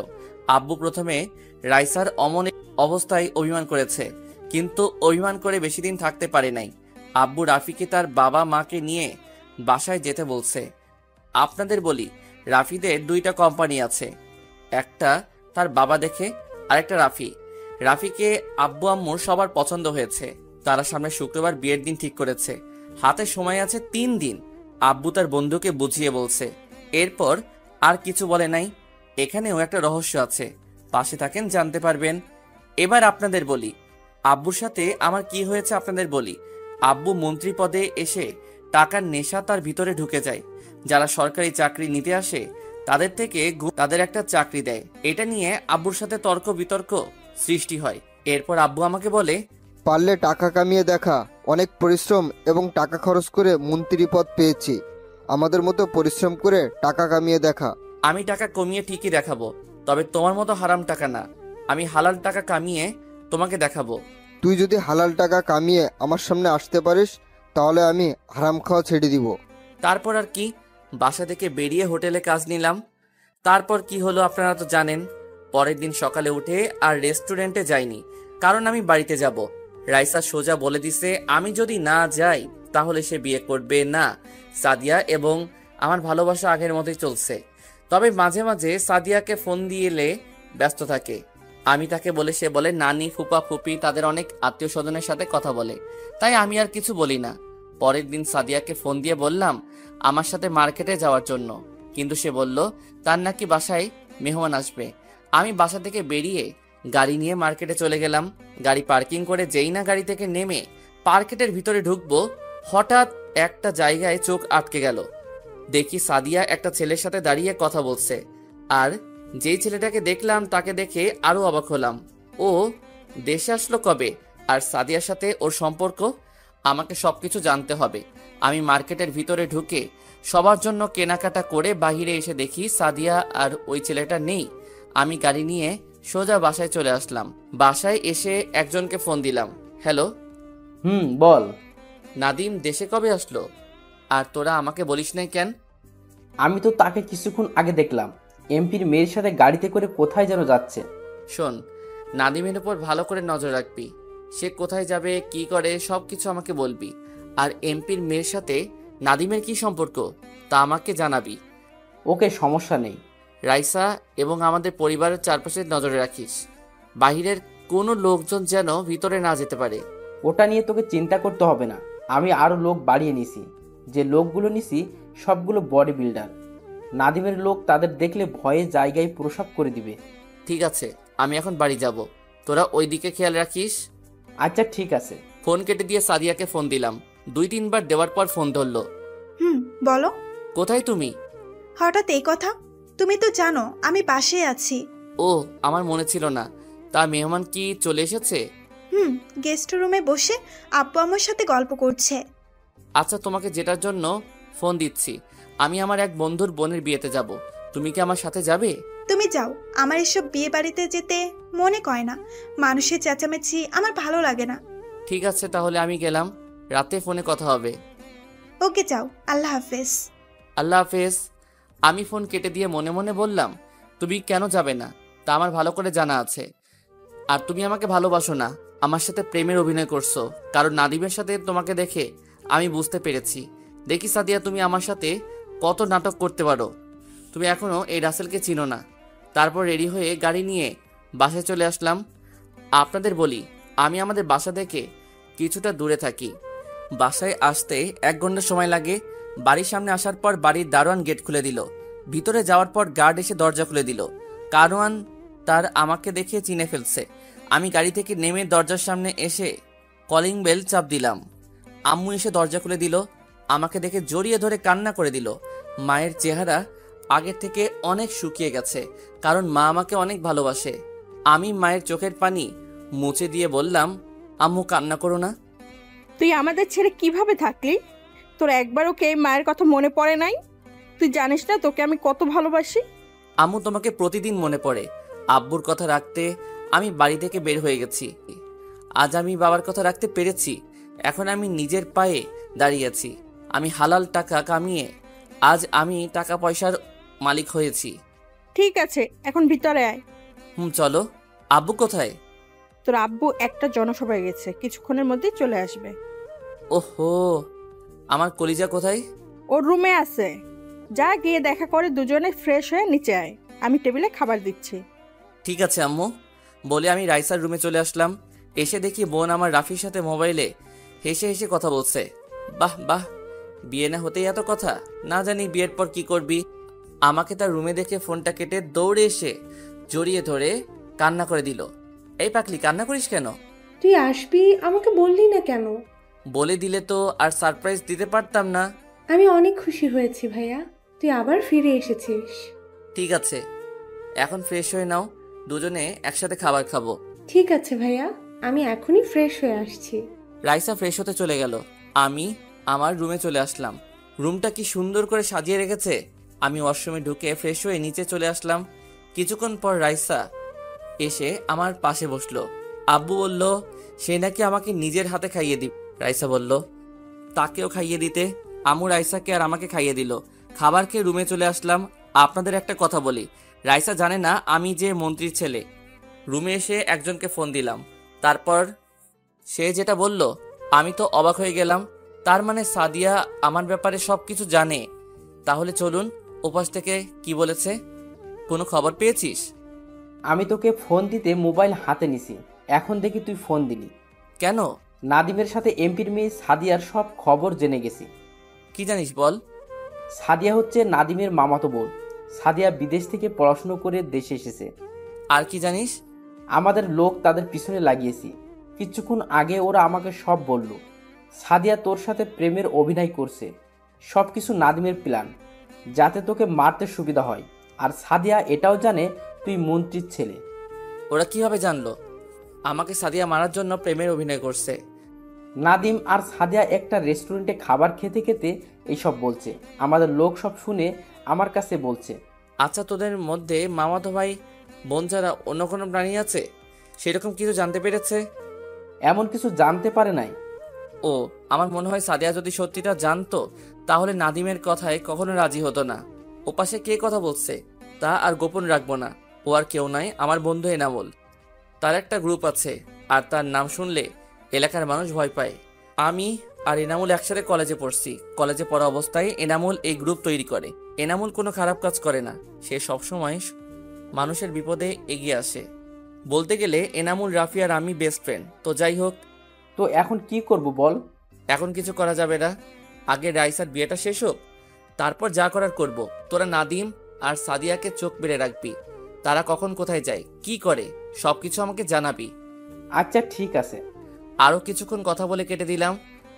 আব্বু প্রথমে রাইসার অমন অবস্থায় অভিমান করেছে, কিন্তু অভিমান করে বেশি দিন থাকতে পারে নাই। আব্বু রাফিকে তার বাবা মাকে নিয়ে বাসায় যেতে বলছে। আপনাদের বলি, রাফিদের 2টা কোম্পানি আছে, একটা তার বাবা দেখে, আরেকটা রাফি। রাফিকে আব্বু আম্মুর সবার পছন্দ হয়েছে। তারা সামনে শুক্রবার বিয়ের দিন ঠিক করেছে। হাতে সময় আছে 3 দিন। আব্বু তার বন্ধুকে বুঝিয়ে বলছে। এরপর আর কিছু বলে নাই। এখানেও একটা রহস্য আছে, পাশে থাকেন জানতে পারবেন। এবার আপনাদের বলি আব্বুর সাথে আমার কি হয়েছে। আপনাদের বলি, আব্বু মন্ত্রী পদে এসে টাকার নেশা তার ভিতরে ঢুকে যায়। যারা সরকারি চাকরি নিতে আসে তাদের থেকে তাদের একটা চাকরি দেয়। এটা নিয়ে আব্বুর সাথে তর্ক বিতর্ক সৃষ্টি হয়। এরপর আব্বু আমাকে বলে, পারলে টাকা কামিয়ে দেখা। অনেক পরিশ্রম এবং টাকা খরচ করে মন্ত্রী পদ পেয়েছি, আমাদের মতো পরিশ্রম করে টাকা কামিয়ে দেখা। আমি টাকা কমিয়ে ঠিকই দেখাবো, তবে তোমার মতো হারাম টাকা না। আমি হালাল টাকা কামিয়ে তোমাকে দেখাবো। তুই যদি হালাল টাকা কামিয়ে আমার সামনে আসতে পারিস তাহলে আমি হারাম খাওয়া ছেড়ে দিব। তারপর আর কি, বাসা থেকে বেরিয়ে হোটেলে কাজ নিলাম। তারপর কি হলো আপনারা তো জানেন। পরের দিন সকালে উঠে আর রেস্টুরেন্টে যাইনি, কারণ আমি বাড়িতে যাব। রাইসা সোজা বলে দিছে আমি যদি না যাই তাহলে সে বিয়ে করবে না। সাদিয়া এবং আমার ভালোবাসা আগের মতোই চলছে, তবে মাঝে মাঝে সাদিয়াকে ফোন দিয়েলে ব্যস্ত থাকে। আমি তাকে বলে সে বলে নানি ফুপা ফুপি তাদের অনেক আত্মীয় স্বজনের সাথে কথা বলে, তাই আমি আর কিছু বলি না। পরের দিন সাদিয়াকে ফোন দিয়ে বললাম আমার সাথে মার্কেটে যাওয়ার জন্য, কিন্তু সে বলল তার নাকি বাসায় মেহমান আসবে। আমি বাসা থেকে বেরিয়ে গাড়ি নিয়ে মার্কেটে চলে গেলাম। গাড়ি পার্কিং করে যেই না গাড়ি থেকে নেমে মার্কেটের ভিতরে ঢুকবো, হঠাৎ একটা জায়গায় চোখ আটকে গেল। দেখি সাদিয়া একটা ছেলের সাথে দাঁড়িয়ে কথা বলছে, আর যেই ছেলেটাকে দেখলাম তাকে দেখে আরো অবাক হলাম। ও দেশে আসলো কবে, আর সাদিয়ার সাথে ওর সম্পর্ক? আমাকে সবকিছু জানতে হবে। আমি মার্কেটের ভিতরে ঢুকে সবার জন্য কেনাকাটা করে বাহিরে এসে দেখি সাদিয়া আর ওই ছেলেটা নেই। আমি গাড়ি নিয়ে সোজা বাসায় চলে আসলাম। বাসায় এসে একজনকে ফোন দিলাম। হ্যালো। বল। নাদিম দেশে কবে আসলো? আর তোরা আমাকে বলিস নাই কেন? আমি তো তাকে কিছুক্ষণ আগে দেখলাম এমপির মেয়ের সাথে গাড়িতে করে কোথায় যেন যাচ্ছে। শোন, নাদিমের উপর ভালো করে নজর রাখবি। সে কোথায় যাবে কি করে সবকিছু আমাকে বলবি। আর এমপির মেয়ের সাথে নাদিমের কি সম্পর্ক তা আমাকে জানাবি। ওকে, সমস্যা নেই। রাইসা এবং আমাদের পরিবারের চারপাশে নজরে রাখিস। বাহিরের কোনো লোকজন যেন ভিতরে না যেতে পারে। ওটা নিয়ে তোকে চিন্তা করতে হবে না, আমি আরও লোক বাড়িয়ে নিছি। যে লোকগুলো নিছি সবগুলো বডি বিল্ডার। নাদিমের লোক তাদের দেখলে ভয়ে জায়গায় প্রসাব করে দিবে। ঠিক আছে, আমি এখন বাড়ি যাব, তোরা ওই দিকে খেয়াল রাখিস। আচ্ছা ঠিক আছে। ফোন কেটে দিয়ে সাদিয়াকে ফোন দিলাম। 2-3 বার দেওয়ার পর ফোন ধরলো। বলো। কোথায় তুমি? হঠাৎ এই কথা? তুমি তো জানো আমি বাসায় আছি। ও, আমার মনে ছিল না। তা মেহমান কি চলে এসেছে? গেস্ট রুমে বসে আব্বু আমার সাথে গল্প করছে। আচ্ছা, তোমাকে যেটার জন্য ফোন দিচ্ছি, আমি আমার এক বন্ধুর বোনের বিয়েতে যাব। তুমি কি আমার সাথে যাবে? তুমি যাও, আমার এসব বিয়ে বাড়িতে যেতে মনে কয় না। মানুষের চেঁচামেচি আমার ভালো লাগে না। ঠিক আছে, তাহলে আমি গেলাম। রাতে ফোনে কথা হবে। ওকে, যাও। আল্লাহ হাফেজ। আল্লাহ হাফেজ। আমি ফোন কেটে দিয়ে মনে মনে বললাম, তুমি কেন যাবে না তা আমার ভালো করে জানা আছে। আর তুমি আমাকে ভালোবাসো না, আমার সাথে প্রেমের অভিনয় করছো। কারণ নাদিমের সাথে তোমাকে দেখে আমি বুঝতে পেরেছি। দেখি সাদিয়া, তুমি আমার সাথে কত নাটক করতে পারো। তুমি এখনো এই রাসেলকে চিনো না। তারপর রেডি হয়ে গাড়ি নিয়ে বাসায় চলে আসলাম। আপনাদের বলি, আমি আমাদের বাসা থেকে কিছুটা দূরে থাকি। বাসায় আসতে 1 ঘন্টা সময় লাগে। বাড়ির সামনে আসার পর বাড়ির দারোয়ান গেট খুলে দিল। ভিতরে যাওয়ার পর গার্ড এসে দরজা খুলে দিল। কারওয়ান তার আমাকে দেখে চিনে ফেলছে। আমি গাড়ি থেকে নেমে দরজার সামনে এসে কলিং বেল চাপ দিলাম। আম্মু এসে দরজা খুলে দিল। আমাকে দেখে জড়িয়ে ধরে কান্না করে দিল। মায়ের চেহারা আগের থেকে অনেক শুকিয়ে গেছে, কারণ মা আমাকে অনেক ভালোবাসে। আমি মায়ের চোখের পানি মুছে দিয়ে বললাম, আম্মু কান্না করো না। তুই আমাদের ছেড়ে কিভাবে থাকলি? তোর একবারও কে মায়ের কথা মনে পড়ে নাই? তুই জানিস না তোকে আমি কত ভালোবাসি? আম্মু, তোমাকে প্রতিদিন মনে পড়ে। আব্বুর কথা রাখতে আমি বাড়ি থেকে বের হয়ে গেছি। আজ আমি বাবার কথা রাখতে পেরেছি। এখন আমি নিজের পায়ে দাঁড়িয়েছি। আমি হালাল টাকা কামিয়ে আজ আমি টাকা পয়সার মালিক হয়েছি। ঠিক আছে, এখন ভিতরে আয়। চলো। আব্বু কোথায়? তোর আব্বু একটা জনসভায় গেছে, কিছুক্ষণের মধ্যেই চলে আসবে। ওহো, আমার কলিজা কোথায়? ওর রুমে আছে, যা গিয়ে দেখা করে দুজনে ফ্রেশ হয়ে নিচে আয়, আমি টেবিলে খাবার দিচ্ছি। ঠিক আছে আম্মু। বলে আমি রাইসার রুমে চলে আসলাম। এসে দেখি বোন আমার রাফির সাথে মোবাইলে হেসে হেসে কথা বলছে। বাহ বাহ, বিয়ে না হতেই এত কথা। না জানি বিয়ের পর কি করবি। আমাকে তার রুমে দেখে ফোনটা কেটে দৌড়ে এসে জড়িয়ে ধরে কান্না করে দিল। এই পাকলি, কান্না করিস কেন? তুই আসবি, আমাকে বললি না কেন? বলে দিলে তো আর সারপ্রাইজ দিতে পারতাম না। আমি অনেক খুশি হয়েছি ভাইয়া, তুই আবার ফিরে এসেছিস। ঠিক আছে, এখন ফ্রেশ হয়ে নাও, দুজনে একসাথে খাবার খাবো। ঠিক আছে ভাইয়া, আমি এখনই ফ্রেশ হয়ে আসছি। রাইসা ফ্রেশ হতে চলে গেল। আমি আমার রুমে চলে আসলাম। রুমটা কি সুন্দর করে সাজিয়ে রেখেছে। আমি ওয়াশরুমে ঢুকে ফ্রেশ হয়ে নিচে চলে আসলাম। কিছুক্ষণ পর রাইসা এসে আমার পাশে বসলো। আব্বু বলল সে নাকি আমাকে নিজের হাতে খাইয়ে দিবে। রাইসা বলল তাকেও খাইয়ে দিতে। আম্মু রাইসাকে আর আমাকে খাইয়ে দিল। খাবার খেয়ে রুমে চলে আসলাম। আপনাদের একটা কথা বলি, রাইসা জানে না আমি যে মন্ত্রীর ছেলে। রুমে এসে একজনকে ফোন দিলাম। তারপর সে যেটা বলল আমি তো অবাক হয়ে গেলাম। তার মানে সাদিয়া আমার ব্যাপারে সব কিছু জানে। তাহলে চলুন ওপাশ থেকে কি বলেছে। কোনো খবর পেয়েছিস? আমি তোকে ফোন দিতে মোবাইল হাতে নিছি, এখন দেখি তুই ফোন দিলি কেন? নাদিমের সাথে এমপির মেয়ে সাদিয়ার সব খবর জেনে গেছি। কি জানিস বল। সাদিয়া হচ্ছে নাদিমের মামাতো বোন। সাদিয়া বিদেশ থেকে পড়াশুনো করে দেশে এসেছে। আর কি জানিস? আমাদের লোক তাদের পিছনে লাগিয়েছি। কিছুক্ষণ আগে ওরা আমাকে সব বলল। সাদিয়া তোর সাথে প্রেমের অভিনয় করছে। সব কিছু নাদিমের প্ল্যান, যাতে তোকে মারতে সুবিধা হয়। আর সাদিয়া এটাও জানে তুই মন্ত্রীর ছেলে। ওরা কিভাবে জানলো আমাকে সাদিয়া মারার জন্য প্রেমের অভিনয় করছে? নাদিম আর সাদিয়া একটা রেস্টুরেন্টে খাবার খেতে খেতে এইসব বলছে। আমাদের লোক সব শুনে আমার কাছে বলছে। আচ্ছা, তোদের মধ্যে মামাতো ভাই বোন ছাড়া অন্য কোনো প্রাণী আছে? সেরকম কিছু জানতে পেরেছে? এমন কিছু জানতে পারে নাই। ও, আমার মনে হয় সাদিয়া যদি সত্যিটা জানতো তাহলে নাদিমের কথায় কখনো রাজি হতো না। ওপাশে কে কথা বলছে তা আর গোপন রাখবো না। ও আর কেউ নাই, আমার বন্ধু এনামুল। তার একটা গ্রুপ আছে, আর তার নাম শুনলে এলাকার মানুষ ভয় পায়। আমি আর এনামুল একসাথে কলেজে পড়ছি। কলেজে পড়া অবস্থায় এনামুল এই গ্রুপ তৈরি করে। এনামুল কোনো খারাপ কাজ করে না, সে সবসময় মানুষের বিপদে এগিয়ে আসে। বলতে গেলে এনামুল, রাফি আর আমি বেস্ট ফ্রেন্ড। তো যাই হোক, তো এখন কি করব বল? এখন কিছু করা যাবে না, আগে রাইসার বিয়েটা শেষ হোক, তারপর যা করার করব। তোরা নাদিম আর সাদিয়াকে চোখ বেড়ে রাখবি। তারা কখন কোথায় যায়, কি করে, সবকিছু আমাকে জানাবি। আচ্ছা ঠিক আছে। আরও কিছুক্ষণ কথা বলে কেটে দিলাম।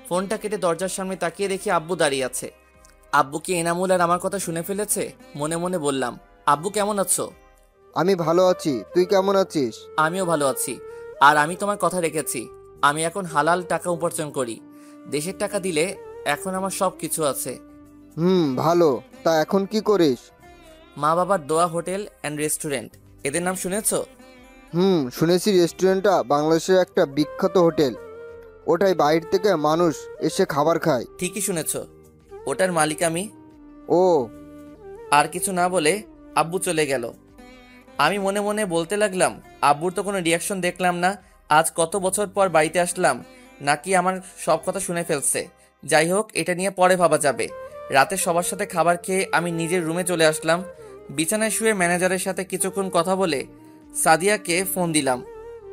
ফোনটা কেটে দরজার সামনে তাকিয়ে দেখি আব্বু দাঁড়িয়ে আছে। আব্বু কি এনামুল আর আমার কথা শুনে ফেলেছে? মনে মনে বললাম, আব্বু কেমন আছো? আমি ভালো আছি, তুই কেমন আছিস? আমিও ভালো আছি। আর আমি তোমার কথা রেখেছি, আমি এখন হালাল টাকা উপার্জন করি। দেশের টাকা দিলে এখন আমার সব কিছু আছে। ভালো। তা এখন কি করিস? মা বাবার দোয়া হোটেল অ্যান্ড রেস্টুরেন্ট, এদের নাম শুনেছো? শুনেছি। রেস্টুরেন্টটা বাংলাদেশের একটা বিখ্যাত হোটেল। ওটাই বাইরে থেকে মানুষ এসে খাবার খায়। ঠিকই শুনেছো, ওটার মালিক আমি। ও। আর কিছু না বলে আব্বু চলে গেল। আমি মনে মনে বলতে লাগলাম, আব্বুর তো কোনো রিয়াকশন দেখলাম না। আজ কত বছর পর বাড়িতে আসলাম, নাকি আমার সব কথা শুনে ফেলছে। যাই হোক, এটা নিয়ে পরে ভাবা যাবে। রাতে সবার সাথে খাবার খেয়ে আমি নিজের রুমে চলে আসলাম। বিছানায় শুয়ে ম্যানেজারের সাথে কিছুক্ষণ কথা বলে সাদিয়াকে ফোন দিলাম,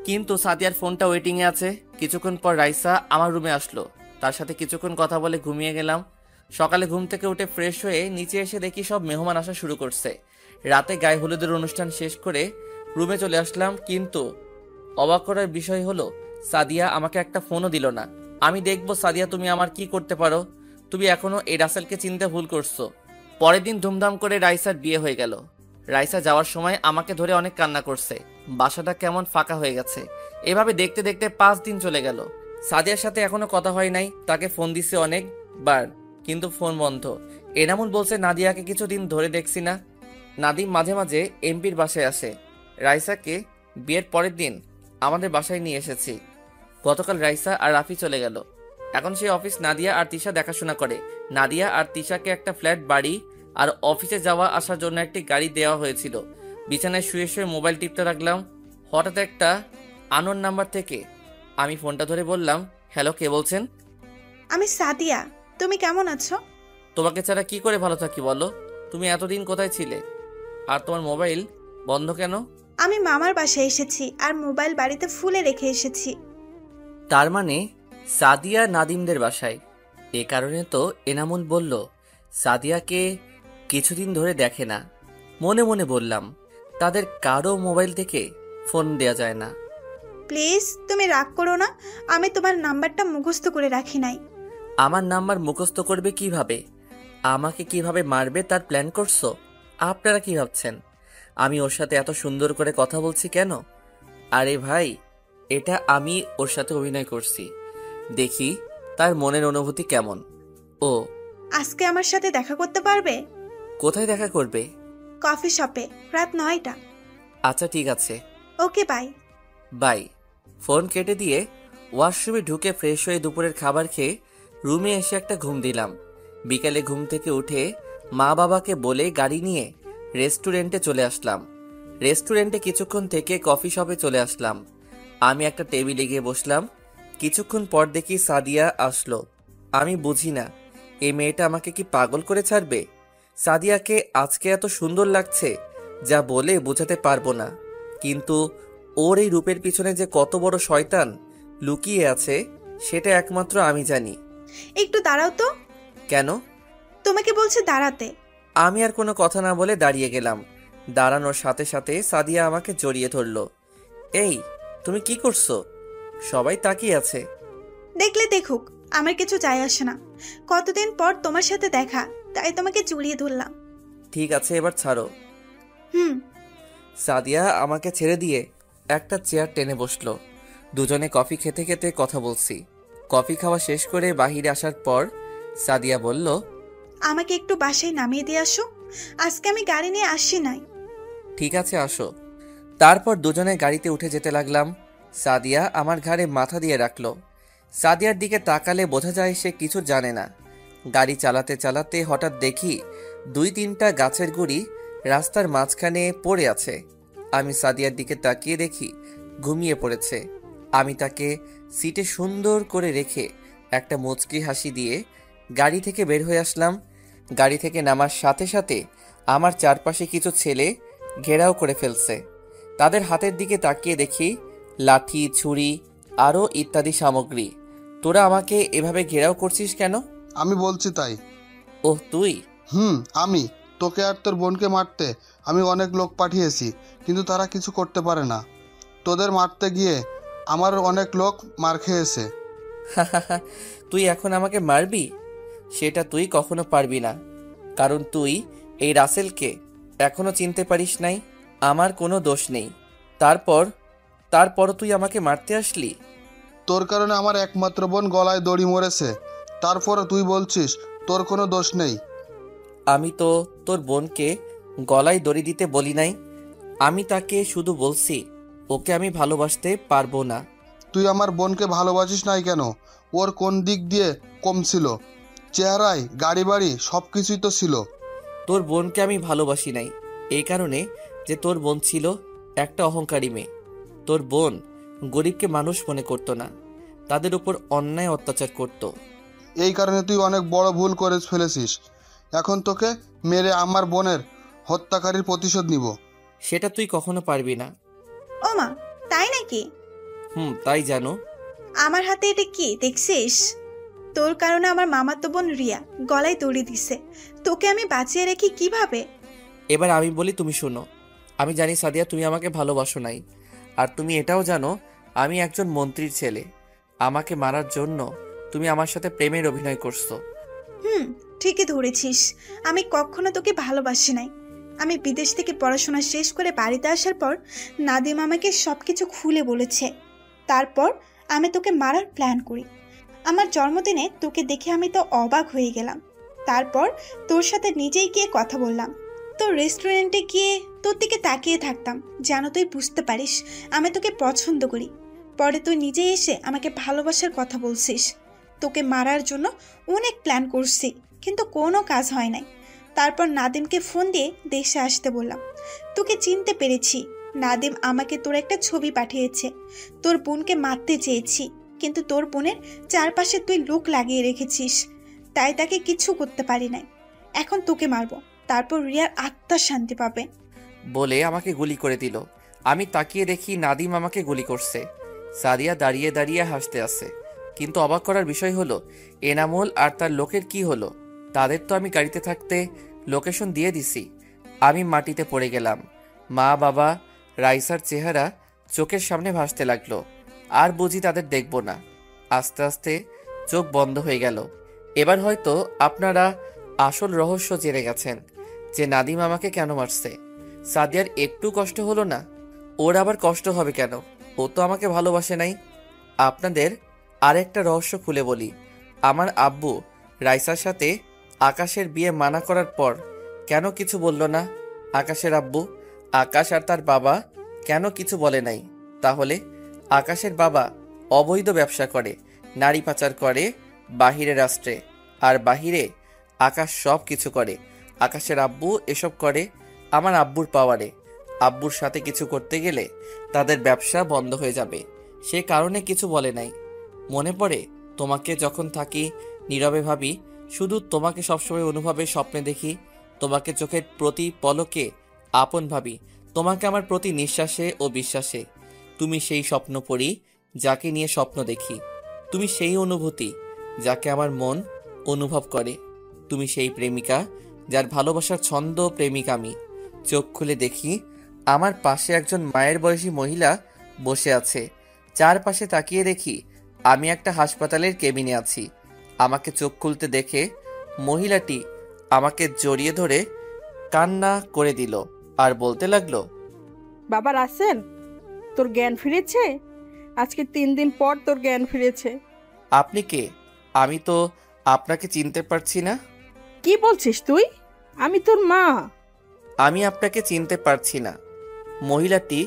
কিন্তু সাদিয়ার ফোনটা ওয়েটিংয়ে আছে। কিছুক্ষণ পর রাইসা আমার রুমে আসলো, তার সাথে কিছুক্ষণ কথা বলে ঘুমিয়ে গেলাম। সকালে ঘুম থেকে উঠে ফ্রেশ হয়ে নিচে এসে দেখি সব মেহমান আসা শুরু করছে। রাতে গায়ে হলুদের অনুষ্ঠান শেষ করে রুমে চলে আসলাম, কিন্তু অবাক করার বিষয় হলো সাদিয়া আমাকে একটা ফোনও দিল না। আমি দেখবো সাদিয়া তুমি আমার কি করতে পারো, তুমি এখনো এই রাসেলকে চিনতে ভুল করছো। পরের দিন ধুমধাম করে রাইসার বিয়ে হয়ে গেল। রাইসা যাওয়ার সময় আমাকে ধরে অনেক কান্না করছে। বাসাটা কেমন ফাঁকা হয়ে গেছে। এভাবে দেখতে দেখতে 5 দিন চলে গেল। সাদিয়ার সাথে এখনো কথা হয় নাই। তাকে ফোন দিছে অনেকবার, কিন্তু ফোন বন্ধ। এনামুল বলছে নাদিয়াকে কিছুদিন ধরে দেখছি না। নাদিম মাঝে মাঝে এমপির বাসায় আসে। রাইসাকে বিয়ের পরের দিন আমাদের বাসায় নিয়ে এসেছি। গতকাল রাইসা আর রাফি চলে গেল। এখন সেই অফিস নাদিয়া আর তিশা দেখাশোনা করে। নাদিয়া আর তিশাকে একটা ফ্ল্যাট বাড়ি আর অফিসে যাওয়া আসার জন্য একটি গাড়ি দেওয়া হয়েছিল। বিছানায় শুয়ে শুয়ে মোবাইল টিপতে লাগলাম। হঠাৎ একটা আননোন নাম্বার থেকে আমি ফোনটা ধরে বললাম, হ্যালো, কে বলছেন? আমি সাদিয়া। তুমি কেমন আছো? তোমাকে ছাড়া কি করে ভালো থাকি বলো? তুমি এতদিন কোথায় ছিলে? আর তোমার মোবাইল বন্ধ কেন? আমি মামার বাসায় এসেছি আর মোবাইল বাড়িতে ফুলে রেখে এসেছি। তার মানে সাদিয়া নাদিমদের বাসায়। এ কারণে তো এনামুল বলল সাদিয়াকে কিছুদিন ধরে দেখে না। মনে মনে বললাম, তাদের কারো মোবাইল থেকে ফোন দেয়া যায় না। প্লিজ তুমি রাগ করো না, আমি তোমার নাম্বারটা মুখস্থ করে রাখি নাই। আমার নাম্বার মুখস্থ করবে কিভাবে? আমাকে কিভাবে মারবে তার প্ল্যান করছো? আপনারা কি ভাবছেন আমি ওর সাথে এত সুন্দর করে কথা বলছি কেন? আরে ভাই, এটা আমি ওর সাথে অভিনয় করছি। দেখি তার মনের অনুভূতি কেমন। ও আজকে আমার সাথে দেখা করতে পারবে? কোথায় দেখা করবে? কফি শপে, রাত 9টা। আচ্ছা ঠিক আছে, ওকে বাই। বাই। ফোন কেটে দিয়ে ওয়াশরুমে ঢুকে ফ্রেশ হয়ে দুপুরের খাবার খেয়ে রুমে এসে একটা ঘুম দিলাম। বিকালে ঘুম থেকে উঠে মা বাবাকে বলে গাড়ি নিয়ে রেস্টুরেন্টে চলে আসলাম। রেস্টুরেন্টে কিছুক্ষণ থেকে কফি শপে চলে আসলাম। আমি একটা টেবিলে গিয়ে বসলাম। কিছুক্ষণ পর দেখি সাদিয়া আসলো। আমি বুঝি না এই মেয়েটা আমাকে কি পাগল করে ছাড়বে। সাদিয়াকে আজকে এত সুন্দর লাগছে যা বলে বোঝাতে পারবো না, কিন্তু ওর এই রূপের পিছনে যে কত বড় শয়তান লুকিয়ে আছে সেটা একমাত্র আমি জানি। একটু দাঁড়াও তো। কেন? তোমাকে বলছে দাঁড়াতে। আমি আর কোনো কথা না বলে দাঁড়িয়ে গেলাম। দাঁড়ানোর সাথে সাথে সাদিয়া আমাকে জড়িয়ে ধরলো। এই, তুমি কি করছো? সবাই তাকিয়ে আছে। দেখলে দেখুক, আমার কিছু যায় আসে না। কতদিন পর তোমার সাথে দেখা, তাই তোমাকে জড়িয়ে ধরলাম। ঠিক আছে, এবার ছাড়ো। হুম। সাদিয়া আমাকে ছেড়ে দিয়ে একটা চেয়ার টেনে বসলো। দুজনে কফি খেতে খেতে কথা বলছি। কফি খাওয়া শেষ করে বাহিরে আসার পর সাদিয়া বলল, আমাকে একটু বাসায় নামিয়ে দিয়ে আসো, আজকে আমি গাড়ি নিয়ে আসি নাই। ঠিক আছে, আসো। তারপর দুজনে গাড়িতে উঠে যেতে লাগলাম। সাদিয়া আমার ঘাড়ে মাথা দিয়ে রাখলো। সাদিয়ার দিকে তাকালে বোঝা যায় সে কিছু জানে না। গাড়ি চালাতে চালাতে হঠাৎ দেখি 2-3টা গাছের গুঁড়ি রাস্তার মাঝখানে পড়ে আছে। আমি সাদিয়ার দিকে তাকিয়ে দেখি ঘুমিয়ে পড়েছে। আমি তাকে সিটে সুন্দর করে রেখে একটা মুচকি হাসি দিয়ে গাড়ি থেকে বের হয়ে আসলাম। গাড়ি থেকে নামার সাথে সাথে আমার চারপাশে কিছু ছেলে ঘেরাও করে ফেলছে। তাদের হাতের দিকে তাকিয়ে দেখি লাঠি, ছুরি আরও ইত্যাদি সামগ্রী। তোরা আমাকে এভাবে ঘেরাও করছিস কেন? আমি বলছি তাই। ওহ, তুই? আমি তোকে আর তোর বোনকে মারতে আমি অনেক লোক পাঠিয়েছি, কিন্তু তারা কিছু করতে পারে না। তোদের মারতে গিয়ে আমার অনেক লোক মার খেয়েছে। তুই এখন আমাকে মারবি? সেটা তুই কখনো পারবি না, কারণ তুই এই রাসেলকে এখনো চিনতে পারিস নাই। আমার কোনো দোষ নেই, তারপর তুই আমাকে মারতে আসলি। তোর কারণে আমার একমাত্র বোন গলায় দড়ি মরেছে, তারপর তুই বলছিস তোর কোনো দোষ নেই। আমি তো তোর বোনকে গলায় দড়ি দিতে বলি নাই, আমি তাকে শুধু বলছি ওকে আমি ভালোবাসতে পারবো না। তুই আমার বোনকে ভালোবাসিস নাই কেন? ওর কোন দিক দিয়ে কম ছিল? চেহারায়, গাড়ি বাড়ি সব কিছুই তো ছিল। তোর বোনকে আমি ভালোবাসি নাই এই কারণে যে তোর বোন ছিল একটা অহংকারী মেয়ে। তোর বোন গরিবকে মানুষ মনে করতো না, তাদের উপর অন্যায় অত্যাচার করত। এই কারণে তুই অনেক বড় ভুল করে ফেলেছিস। এখন তোকে মেরে আমার বোনের হত্যাকারীর প্রতিশোধ নিব। সেটা তুই কখনো পারবি না। ও মা, তাই নাকি? তাই জানো। আমার হাতে এটা কি দেখছিস? তোর কারণে আমার মামাতো বোন রিয়া গলায় দড়ি দিছে। তোকে আমি বাঁচিয়ে রেখি কিভাবে? এবার আমি বলি, তুমি শোনো। আমি জানি সাদিয়া তুমি আমাকে ভালোবাসো নাই, আর তুমি এটাও জানো আমি একজন মন্ত্রীর ছেলে। আমাকে মারার জন্য তুমি আমার সাথে প্রেমের অভিনয় করছো। ঠিকই ধরেছিস। আমি কখনো তোকে ভালোবাসি নাই। আমি বিদেশ থেকে পড়াশোনা শেষ করে বাড়িতে আসার পর নাদিম আমাকে সবকিছু খুলে বলেছে। তারপর আমি তোকে মারার প্ল্যান করি। আমার জন্মদিনে তোকে দেখে আমি তো অবাক হয়ে গেলাম। তারপর তোর সাথে নিজেই গিয়ে কথা বললাম। তোর রেস্টুরেন্টে গিয়ে তোর দিকে তাকিয়ে থাকতাম যেন তুই বুঝতে পারিস আমি তোকে পছন্দ করি। পরে তুই নিজেই এসে আমাকে ভালোবাসার কথা বলছিস। তোকে মারার জন্য অনেক প্ল্যান করছি, কিন্তু কোনো কাজ হয় নাই। তারপর নাদিমকে ফোন দিয়ে দেশে আসতে বললাম। তোকে চিনতে পেরেছি। নাদিম আমাকে তোর একটা ছবি পাঠিয়েছে। তোর বোনকে মারতে চেয়েছি, কিন্তু তোর বোনের চারপাশে তুই লোক লাগিয়ে রেখেছিস, তাই তাকে কিছু করতে পারি নাই। এখন তোকে মারবো, তারপর রিয়ার আত্মার শান্তি পাবে। বলে আমাকে গুলি করে দিল। আমি তাকিয়ে দেখি নাদিম আমাকে গুলি করছে। সাদিয়া দাঁড়িয়ে দাঁড়িয়ে হাসতে আছে। কিন্তু অবাক করার বিষয় হলো এনামুল আর তার লোকের কি হলো? তাদের তো আমি গাড়িতে থাকতে লোকেশন দিয়ে দিছি। আমি মাটিতে পড়ে গেলাম। মা, বাবা, রাইসার চেহারা চোখের সামনে ভাসতে লাগলো। আর বুঝি তাদের দেখব না। আস্তে আস্তে চোখ বন্ধ হয়ে গেল। এবার হয়তো আপনারা আসল রহস্য জেনে গেছেন যে নাদিম আমাকে কেন মারছে। সাদিয়ার একটু কষ্ট হলো না? ওর আবার কষ্ট হবে কেন? ও তো আমাকে ভালোবাসে নাই। আপনাদের আরেকটা রহস্য খুলে বলি। আমার আব্বু রাইসার সাথে আকাশের বিয়ে মানা করার পর কেন কিছু বলল না? আকাশের আব্বু, আকাশ আর তার বাবা কেন কিছু বলে নাই? তাহলে আকাশের বাবা অবৈধ ব্যবসা করে, নারী পাচার করে বাহিরে রাষ্ট্রে, আর বাহিরে আকাশ সব কিছু করে। আকাশের আব্বু এসব করে আমার আব্বুর পাওয়ারে। আব্বুর সাথে কিছু করতে গেলে তাদের ব্যবসা বন্ধ হয়ে যাবে, সে কারণে কিছু বলে নাই। মনে পড়ে তোমাকে যখন থাকি নীরবে ভাবি, শুধু তোমাকে সবসময় অনুভবে স্বপ্নে দেখি। তোমাকে চোখের প্রতি পলকে আপন ভাবি, তোমাকে আমার প্রতি নিঃশ্বাসে ও বিশ্বাসে। তুমি সেই স্বপ্ন পড়ি যাকে নিয়ে স্বপ্ন দেখি। তুমি সেই অনুভূতি যাকে আমার মন অনুভব করে। তুমি সেই প্রেমিকা যার ভালোবাসার ছন্দ প্রেমিক আমি। চোখ খুলে দেখি আমার পাশে একজন মায়ের বয়সী মহিলা বসে আছে। চারপাশে তাকিয়ে দেখি আমি একটা হাসপাতালের কেবিনে আছি। আমাকে চোখ খুলতে দেখে মহিলাটি আমাকে জড়িয়ে ধরে কান্না করে দিল আর বলতে লাগলো, বাবা রাসেল, তোর জ্ঞান ফিরেছে? আজকে 3 দিন পর তোর জ্ঞান ফিরেছে। আপনি কে? আমি তো আপনাকে চিনতে পারছি না। কি বলছিস তুই? আমি তোর মা। আমি আপনাকে চিনতে পারছি না। মহিলাটি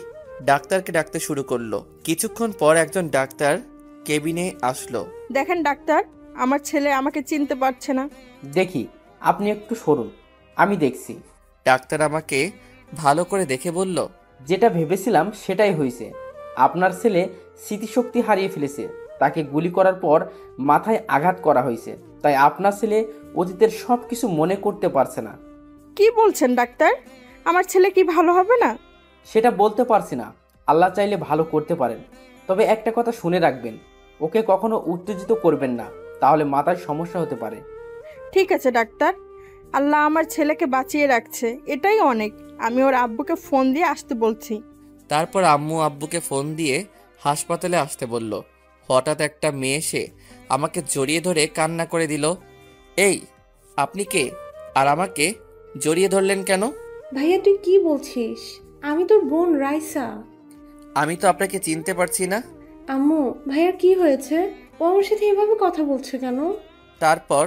ডাক্তারকে ডাকতে শুরু করলো। কিছুক্ষণ পর একজন ডাক্তার কেবিনে আসলো। দেখেন ডাক্তার, আমার ছেলে আমাকে চিনতে পারছে না। দেখি, আপনি একটু সরুন, আমি দেখছি। ডাক্তার আমাকে ভালো করে দেখে বলল, যেটা ভেবেছিলাম সেটাই হয়েছে। আপনার ছেলে স্মৃতিশক্তি হারিয়ে ফেলেছে। তাকে গুলি করার পর মাথায় আঘাত করা হয়েছে, তাই আপনার ছেলে অতীতের সব কিছু মনে করতে পারছে না। কি বলছেন ডাক্তার? আমার ছেলে কি ভালো হবে না? সেটা বলতে পারছি না। আল্লাহ চাইলে ভালো করতে পারেন। তবে একটা কথা শুনে রাখবেন, ওকে কখনো উত্তেজিত করবেন না, তাহলে মাথায় সমস্যা হতে পারে। ঠিক আছে ডাক্তার, আল্লাহ আমার ছেলেকে বাঁচিয়ে রাখছে, এটাই অনেক। আমি ওর আব্বুকে ফোন দিয়ে আসতে বলছি। তারপর আম্মু আব্বুকে ফোন দিয়ে হাসপাতালে আসতে বলল। হঠাৎ একটা মেয়ে এসে আমাকে জড়িয়ে ধরে কান্না করে দিল। এই, আপনি কে? আর আমাকে জড়িয়ে ধরলেন কেন? ভাইয়া তুই কি বলছিস? আমি তোর বোন রাইসা। আমি তো আপনাকে চিনতে পারছি না। আম্মু, ভাইয়ার কি হয়েছে? ও আমার সাথে এভাবে কথা বলছে কেন? তারপর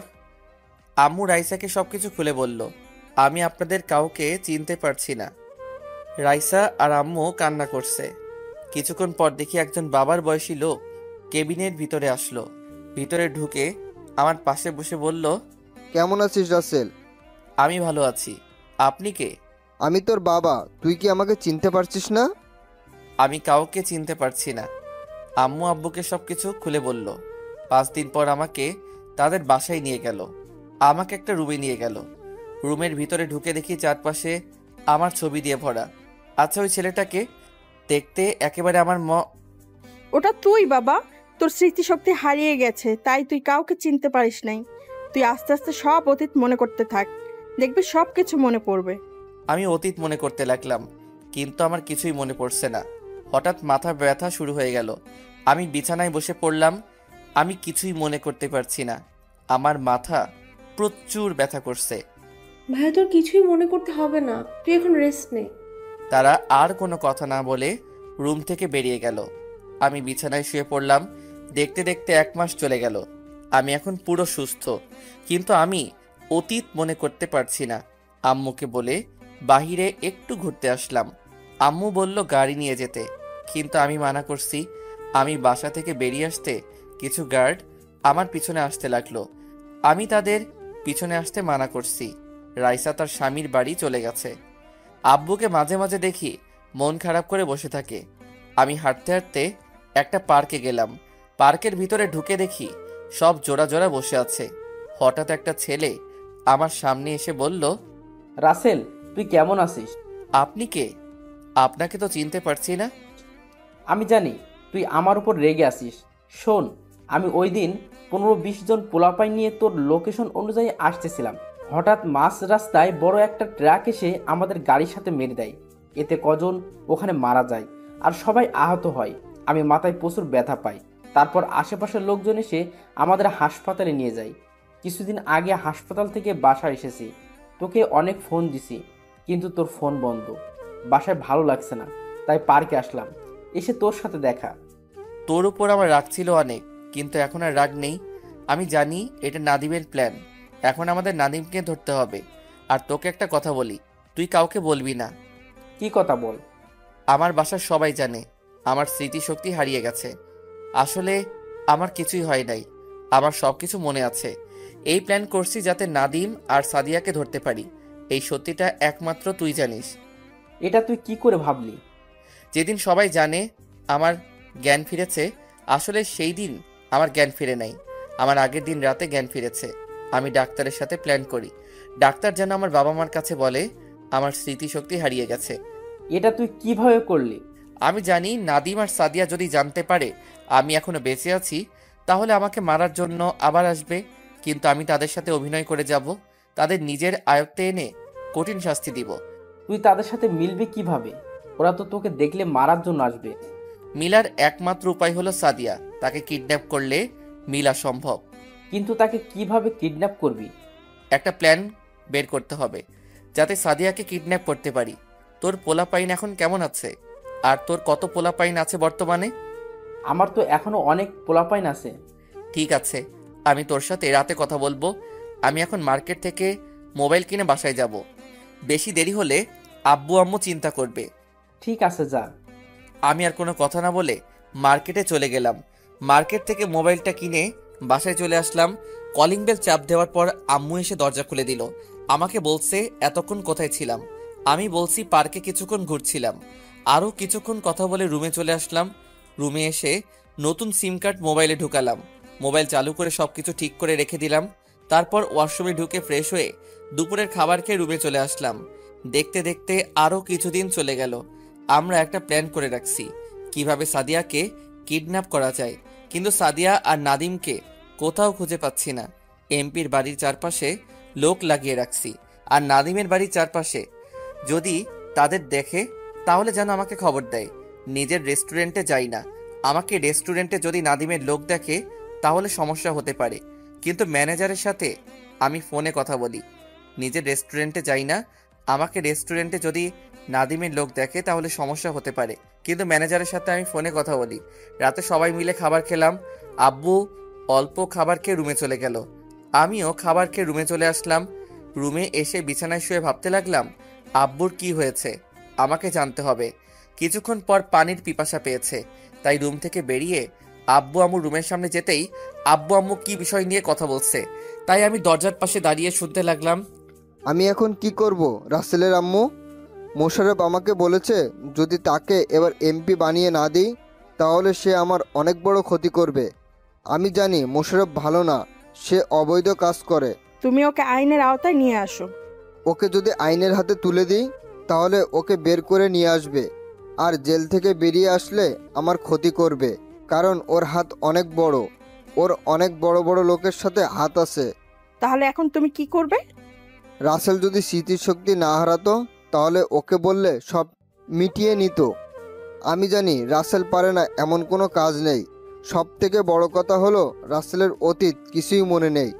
আম্মু রাইসাকে সবকিছু খুলে বলল। আমি আপনাদের কাউকে চিনতে পারছি না। রাইসা আর আম্মু কান্না করছে। কিছুক্ষণ পর দেখি একজন বাবার বয়সী লোক কেবিনের ভিতরে আসলো। ভিতরে ঢুকে আমার পাশে বসে বলল, কেমন আছিস রাসেল? আমি ভালো আছি। আপনি কে? আমি তোর বাবা। তুই কি আমাকে চিনতে পারছিস না? আমি কাউকে চিনতে পারছি না। আম্মু আব্বুকে সবকিছু খুলে বলল। 5 দিন পর আমাকে তাদের বাসায় নিয়ে গেল। আমাকে একটা রুমে নিয়ে গেল। রুমের ভিতরে ঢুকে দেখি চারপাশে আমার ছবি দিয়ে ভরা। আচ্ছা, ওই ছেলেটাকে দেখতে একেবারে আমার ওটা তুই বাবা। তোর স্মৃতিশক্তি হারিয়ে গেছে, তাই তুই কাউকে চিনতে পারিস নাই। তুই আস্তে আস্তে সব অতীত মনে করতে থাক, দেখবি সব কিছু মনে পড়বে। আমি অতীত মনে করতে লাগলাম, কিন্তু আমার কিছুই মনে পড়ছে না। হঠাৎ মাথা ব্যথা শুরু হয়ে গেল। আমি বিছানায় বসে পড়লাম। আমি কিছুই মনে করতে পারছি না। আমার মাথা প্রচুর ব্যথা করছে। ভাইয়া তোর কিছুই মনে করতে হবে না, তুই এখন রেস্ট নে। তারা আর কোনো কথা না বলে রুম থেকে বেরিয়ে গেল। আমি বিছানায় শুয়ে পড়লাম। দেখতে দেখতে 1 মাস চলে গেল। আমি এখন পুরো সুস্থ, কিন্তু আমি অতীত মনে করতে পারছি না। আম্মুকে বলে বাহিরে একটু ঘুরতে আসলাম। আম্মু বলল গাড়ি নিয়ে যেতে, কিন্তু আমি মানা করছি। আমি বাসা থেকে বেরিয়ে আসতে কিছু গার্ড আমার পিছনে আসতে লাগলো। আমি তাদের পিছনে আসতে মানা করছি। রাইসা তার স্বামীর বাড়ি চলে গেছে। আব্বুকে মাঝে মাঝে দেখি মন খারাপ করে বসে থাকে। আমি হাঁটতে হাঁটতে একটা পার্কে গেলাম। পার্কের ভিতরে ঢুকে দেখি সব জোড়া জোড়া বসে আছে। হঠাৎ একটা ছেলে আমার সামনে এসে বলল, রাসেল, তুই কেমন আছিস? আপনি কে? আপনাকে তো চিনতে পারছি না। আমি জানি তুই আমার উপর রেগে আছিস। শোন, আমি ওই দিন 15-20 জন পোলাপাই নিয়ে তোর লোকেশন অনুযায়ী আসতেছিলাম। হঠাৎ মাঝ রাস্তায় বড় একটা ট্রাক এসে আমাদের গাড়ির সাথে মেরে দেয়। এতে কজন ওখানে মারা যায় আর সবাই আহত হয়। আমি মাথায় প্রচুর ব্যথা পাই। তারপর আশেপাশের লোকজন এসে আমাদের হাসপাতালে নিয়ে যায়। কিছুদিন আগে হাসপাতাল থেকে বাসায় এসেছি। তোকে অনেক ফোন দিছি, কিন্তু তোর ফোন বন্ধ। বাসায় ভালো লাগছে না, তাই পার্কে আসলাম, এসে তোর সাথে দেখা। তোর উপর আমার রাগ ছিল অনেক, কিন্তু এখন আর রাগ নেই। আমি জানি এটা নাদিমের প্ল্যান। এখন আমাদের নাদিমকে ধরতে হবে। আর তোকে একটা কথা বলি, তুই কাউকে বলবি না। কি কথা বল? আমার বাসার সবাই জানে আমার স্মৃতিশক্তি হারিয়ে গেছে। আসলে আমার কিছুই হয় নাই, আমার সব কিছু মনে আছে। এই প্ল্যান করছি যাতে নাদিম আর সাদিয়াকে ধরতে পারি। এই সত্যিটা একমাত্র তুই জানিস। এটা তুই কি করে ভাবলি? যেদিন সবাই জানে আমার জ্ঞান ফিরেছে, আসলে সেই দিন আমার জ্ঞান ফিরে নাই। আমার আগের দিন রাতে জ্ঞান ফিরেছে। আমি ডাক্তারের সাথে প্ল্যান করি। ডাক্তার যেন আমার বাবা মার কাছে বলে আমার স্মৃতিশক্তি হারিয়ে গেছে। এটা তুই কিভাবে করলি? আমি জানি নাদিম আর সাদিয়া যদি জানতে পারে আমি এখনো বেঁচে আছি, তাহলে আমাকে মারার জন্য আবার আসবে। কিন্তু আমি তাদের সাথে অভিনয় করে যাব, তাদের নিজের আয়ত্তে এনে কঠিন শাস্তি দিব। তুই তাদের সাথে মিলবি কিভাবে? ওরা তো তোকে দেখলে মারার জন্য আসবে। মিলার একমাত্র উপায় হলো সাদিয়া। তাকে কিডন্যাপ করলে মিলা সম্ভব। কিন্তু তাকে কিভাবে কিডন্যাপ করবি? একটা প্ল্যান বের করতে হবে যাতে সাদিয়াকে কিডন্যাপ করতে পারি। তোর পোলাপাইন এখন কেমন আছে? আর তোর কত পোলাপাইন আছে বর্তমানে? আমার তো এখনো অনেক পোলাপাইন আছে। ঠিক আছে, আমি তোর সাথে রাতে কথা বলবো। আমি এখন মার্কেট থেকে মোবাইল কিনে বাসায় যাব। বেশি দেরি হলে আব্বু আম্মু চিন্তা করবে। ঠিক আছে, যা। আমি আর কোনো কথা না বলে মার্কেটে চলে গেলাম। মার্কেট থেকে মোবাইলটা কিনে বাসায় চলে আসলাম। কলিং বেল চাপ দেওয়ার পর আম্মু এসে দরজা খুলে দিল। আমাকে বলছে এতক্ষণ কোথায় ছিলাম। আমি বলছি পার্কে কিছুক্ষণ ঘুরছিলাম। আরও কিছুক্ষণ কথা বলে রুমে চলে আসলাম। রুমে এসে নতুন সিম কার্ড মোবাইলে ঢুকালাম। মোবাইল চালু করে সব কিছু ঠিক করে রেখে দিলাম। তারপর ওয়াশরুমে ঢুকে ফ্রেশ হয়ে দুপুরের খাবার খেয়ে রুমে চলে আসলাম। দেখতে দেখতে আরও কিছুদিন চলে গেল। আমরা একটা প্ল্যান করে রাখছি কিভাবে সাদিয়াকে কিডন্যাপ করা যায়, কিন্তু সাদিয়া আর নাদিমকে কোথাও খুঁজে পাচ্ছি না। এমপির বাড়ির চারপাশে লোক লাগিয়ে রাখছি, আর নাদিমের বাড়ির চারপাশে যদি তাদের দেখে তাহলে যেন আমাকে খবর দেয়। নিজের রেস্টুরেন্টে যাই না, আমাকে রেস্টুরেন্টে যদি নাদিমের লোক দেখে তাহলে সমস্যা হতে পারে, কিন্তু ম্যানেজারের সাথে আমি ফোনে কথা বলি, নিজের রেস্টুরেন্টে যাই না। আমাকে রেস্টুরেন্টে যদি নাদিমের লোক দেখে তাহলে সমস্যা হতে পারে, কিন্তু ম্যানেজারের সাথে আমি ফোনে কথা বলি। রাতে সবাই মিলে খাবার খেলাম। আব্বু অল্প খাবার খেয়ে রুমে চলে গেল, আমিও খাবার খেয়ে রুমে চলে আসলাম। রুমে এসে বিছানায় শুয়ে ভাবতে লাগলাম আব্বুর কি হয়েছে, আমাকে জানতে হবে। কিছুক্ষণ পর পানির পিপাসা পেয়েছে, তাই রুম থেকে বেরিয়ে আব্বু আম্মুর রুমের সামনে যেতেই আব্বু আম্মু কি বিষয় নিয়ে কথা বলছে, তাই আমি দরজার পাশে দাঁড়িয়ে শুনতে লাগলাম। আমি এখন কি করব রাসেলের আম্মু? মোশাররফ আমাকে বলেছে যদি তাকে এবার এমপি বানিয়ে না দিই তাহলে সে আমার অনেক বড় ক্ষতি করবে। আমি জানি মোশাররফ ভালো না, সে অবৈধ কাজ করে। তুমি ওকে আইনের আওতায় নিয়ে আসো। ওকে যদি আইনের হাতে তুলে দিই তাহলে ওকে বের করে নিয়ে আসবে, আর জেল থেকে বেরিয়ে আসলে আমার ক্ষতি করবে, কারণ ওর হাত অনেক বড়, ওর অনেক বড় বড় লোকের সাথে হাত আছে। তাহলে এখন তুমি কি করবে? রাসেল যদি স্মৃতিশক্তি না হারাতো তাহলে ওকে বললে সব মিটিয়ে নিত। আমি জানি রাসেল পারে না এমন কোনো কাজ নেই। সব থেকে বড় কথা হলো রাসেলের অতীত কিছুই মনে নেই।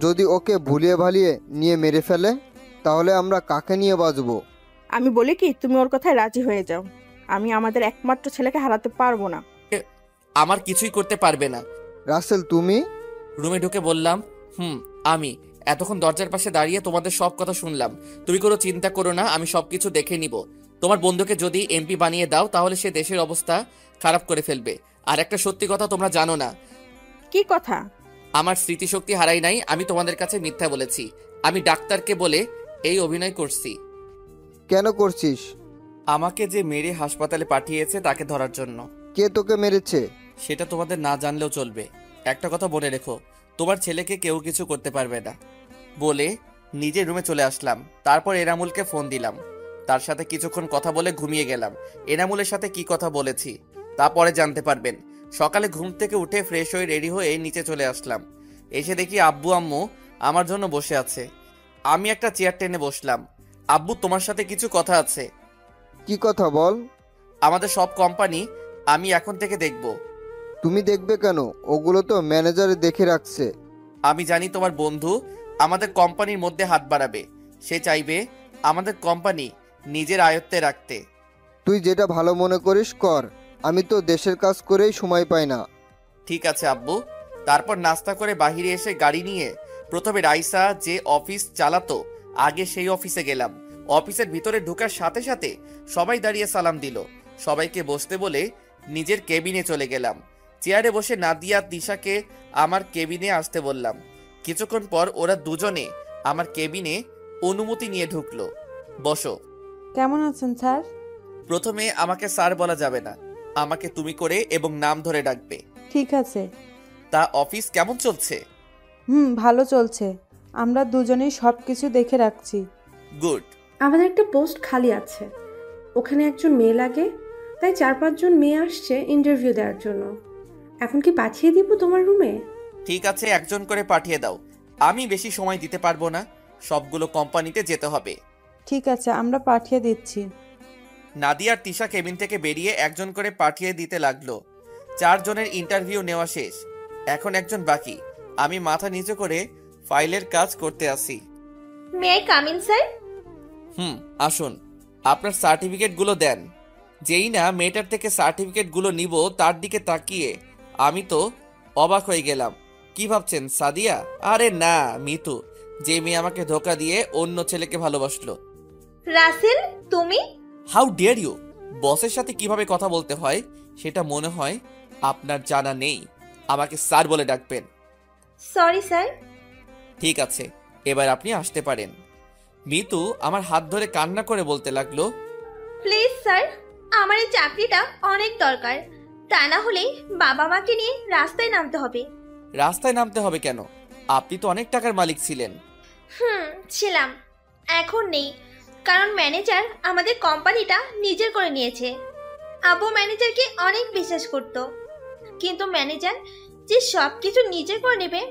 যদি ওকে ভুলিয়ে ভালিয়ে নিয়ে মেরে ফেলে তাহলে আমরা কাকে নিয়ে বাঁচবো? আমি বলি কি, তুমি ওর কথায় রাজি হয়ে যাও। আমি আমাদের একমাত্র ছেলেকে হারাতে পারবো না। আমার কিছুই করতে পারবে না। রাসেল তুমি? রুমে ঢুকে বললাম, আমি এতক্ষণ দরজার পাশে দাঁড়িয়ে তোমাদের সব কথা শুনলাম। তুমি কোনো চিন্তা করো না, আমি সবকিছু দেখে নিব। তোমার বন্ধুকে যদি এমপি বানিয়ে দাও তাহলে সে দেশের অবস্থা খারাপ করে ফেলবে। আর একটা সত্যি কথা তোমরা জানো না। কি কথা? আমার স্মৃতিশক্তি হারাই নাই, আমি তোমাদের কাছে মিথ্যা বলেছি। আমি ডাক্তারকে বলে এই অভিনয় করছি। কেন করছিস? আমাকে যে মেরে হাসপাতালে পাঠিয়েছে তাকে ধরার জন্য। কে তোকে মেরেছে? সেটা তোমাদের না জানলেও চলবে। একটা কথা মনে রেখো, তোমার ছেলেকে কেউ কিছু করতে পারবে না। বলে নিজের রুমে চলে আসলাম। তারপর এনামুলকে ফোন দিলাম, তার সাথে কিছুক্ষণ কথা বলে ঘুমিয়ে গেলাম। এনামুলের সাথে কি কথা বলেছি তা পরে জানতে পারবেন। সকালে ঘুম থেকে উঠে ফ্রেশ হয়ে রেডি হয়ে নিচে চলে আসলাম। এসে দেখি আব্বু আম্মু আমার জন্য বসে আছে। আমি একটা চেয়ার টেনে বসলাম। আব্বু, তোমার সাথে কিছু কথা আছে। কি কথা বল? আমাদের সব কোম্পানি আমি এখন থেকে দেখব। তুমি দেখবে কেন? ওগুলো তো ম্যানেজারে দেখে রাখছে। আমি জানি তোমার বন্ধু আমাদের কোম্পানির মধ্যে হাত বাড়াবে, সে চাইবে আমাদের কোম্পানি নিজের আয়ত্তে রাখতে। তুই যেটা ভালো মনে করিস কর, আমি তো দেশের কাজ করেই সময় পাই না। ঠিক আছে আব্বু। তারপর নাস্তা করে বাহিরে এসে গাড়ি নিয়ে প্রথমে রাইসা যে অফিস চালাতো আগে সেই অফিসে গেলাম। অফিসের ভিতরে ঢোকার সাথে সাথে সবাই দাঁড়িয়ে সালাম দিল। সবাইকে বসতে বলে নিজের কেবিনে চলে গেলাম। চেয়ারে বসে নাদিয়া তিশাকে আমার কেবিনে আসতে বললাম। কিছুক্ষণ পর ওরা দুজনে আমার কেবিনে অনুমতি নিয়ে ঢুকলো। বসো। কেমন আছেন স্যার? প্রথমে আমাকে স্যার বলা যাবে না, আমাকে তুমি করে এবং নাম ধরে ডাকবে। ঠিক আছে। তা অফিস কেমন চলছে? ভালো চলছে। আমরা দুজনেই সব কিছু দেখে রাখছি। গুড। আমাদের একটা পোস্ট খালি আছে, ওখানে একজন মেয়ে লাগে, তাই 4-5 জন মেয়ে আসছে ইন্টারভিউ দেওয়ার জন্য। এখন কি পাঠিয়ে দিব তোমার রুমে? ঠিক আছে, একজন করে পাঠিয়ে দাও। আমি বেশি সময় দিতে পারবো না, সবগুলো কোম্পানিতে যেতে হবে। ঠিক আছে, আমরা পাঠিয়ে দিচ্ছি। নাদিয়া আর তিশা কেবিন থেকে বেরিয়ে একজন করে পাঠিয়ে দিতে লাগলো। 4 জনের ইন্টারভিউ নেওয়া শেষ, এখন একজন বাকি। আমি মাথা নিচু করে ফাইলের কাজ করতে আসি। May I come in sir? আসুন। আপনার সার্টিফিকেটগুলো দেন। যেই না মেয়েটার থেকে সার্টিফিকেটগুলো নিব তার দিকে তাকিয়ে আমি তো অবাক হয়ে গেলাম। কি ভাবছেন সাদিয়া? আরে না, মিতু, যে মেয়ে আমাকে ধোকা দিয়ে অন্য ছেলেকে ভালোবাসলো। রাসেল, তুমি? How dare you! বসের সাথে কিভাবে কথা বলতে হয় সেটা মনে হয় আপনার জানা নেই। আমাকে স্যার বলে ডাকবেন। Sorry sir. ঠিক আছে, এবার আপনি আসতে পারেন। মিতু আমার হাত ধরে কান্না করে বলতে লাগলো, প্লিজ স্যার, আমার এই চাকরিটা অনেক দরকার, তা না হলে বাবা মাকে নিয়ে রাস্তায় নামতে হবে। রাস্তায় নামতে হবে কেন? আপনি তো অনেক টাকার মালিক ছিলেন। ছিলাম, এখন নেই, কারণ ম্যানেজার আমাদের কোম্পানিটা নিজের করে নিয়েছে। আব্বু ম্যানেজারকে অনেক বিশ্বাস করত, কিন্তু ম্যানেজার যে সব কিছু নিজে করে নেবে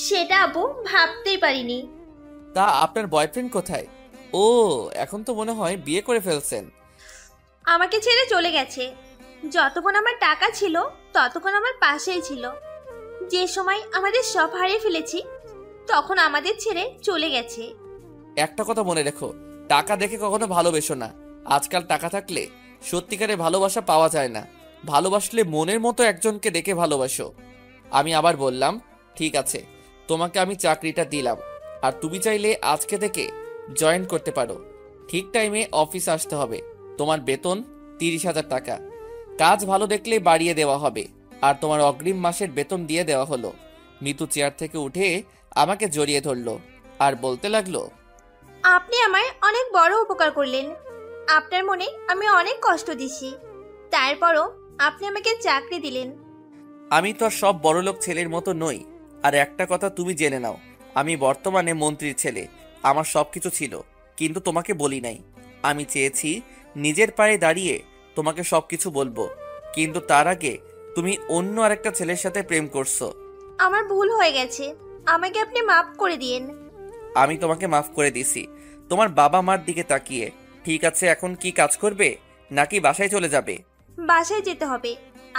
সেটা আব্বু ভাবতেই পারিনি। তা আপনার বয়ফ্রেন্ড কোথায়? ও, এখন তো মনে হয় বিয়ে করে ফেলছেন। আমাকে ছেড়ে চলে গেছে। যতক্ষণ আমার টাকা ছিল ততক্ষণ আমার পাশেই ছিল। যে সময় আমাদের সব হারিয়ে ফেলেছি তখন আমাদের ছেড়ে চলে গেছে। একটা কথা মনে রেখো, টাকা দেখে কখনো ভালোবেসো না। আজকাল টাকা থাকলে সত্যিকারের ভালোবাসা পাওয়া যায় না। ভালোবাসলে মনের মতো একজনকে দেখে ভালোবাসো। আমি আবার বললাম, ঠিক আছে, তোমাকে আমি চাকরিটা দিলাম, আর তুমি চাইলে আজকে থেকে জয়েন করতে পারো। ঠিক টাইমে অফিস আসতে হবে। তোমার বেতন 30,000 টাকা। কাজ ভালো দেখলে বাড়িয়ে দেওয়া হবে, আর তোমার অগ্রিম মাসের বেতন দিয়ে দেওয়া হলো। মিতু চেয়ার থেকে উঠে আমাকে জড়িয়ে ধরলো আর বলতে লাগলো, আপনি আমায় অনেক বড় উপকার করলেন। আপনার মনে আমি অনেক কষ্ট দিছি, তারপরও আপনি আমাকে চাকরি দিলেন। আমি তো আর সব বড়লোক ছেলের মতো নই। আর একটা কথা তুমি জেনে নাও, আমি বর্তমানে মন্ত্রীর ছেলে। আমার সবকিছু ছিল, কিন্তু তোমাকে বলি নাই। আমি চেয়েছি নিজের পায়ে দাঁড়িয়ে তোমাকে সবকিছু বলবো, কিন্তু তার আগে তুমি অন্য আরেকটা ছেলের সাথে প্রেম করছো। আমার ভুল হয়ে গেছে, আমাকে আপনি মাফ করে দিন। আমি তোমাকে মাফ করে দিছি তোমার বাবা মার দিকে তাকিয়ে। ঠিক আছে, এখন কি কাজ করবে নাকি বাসায় চলে যাবে? বাসায় যেতে হবে,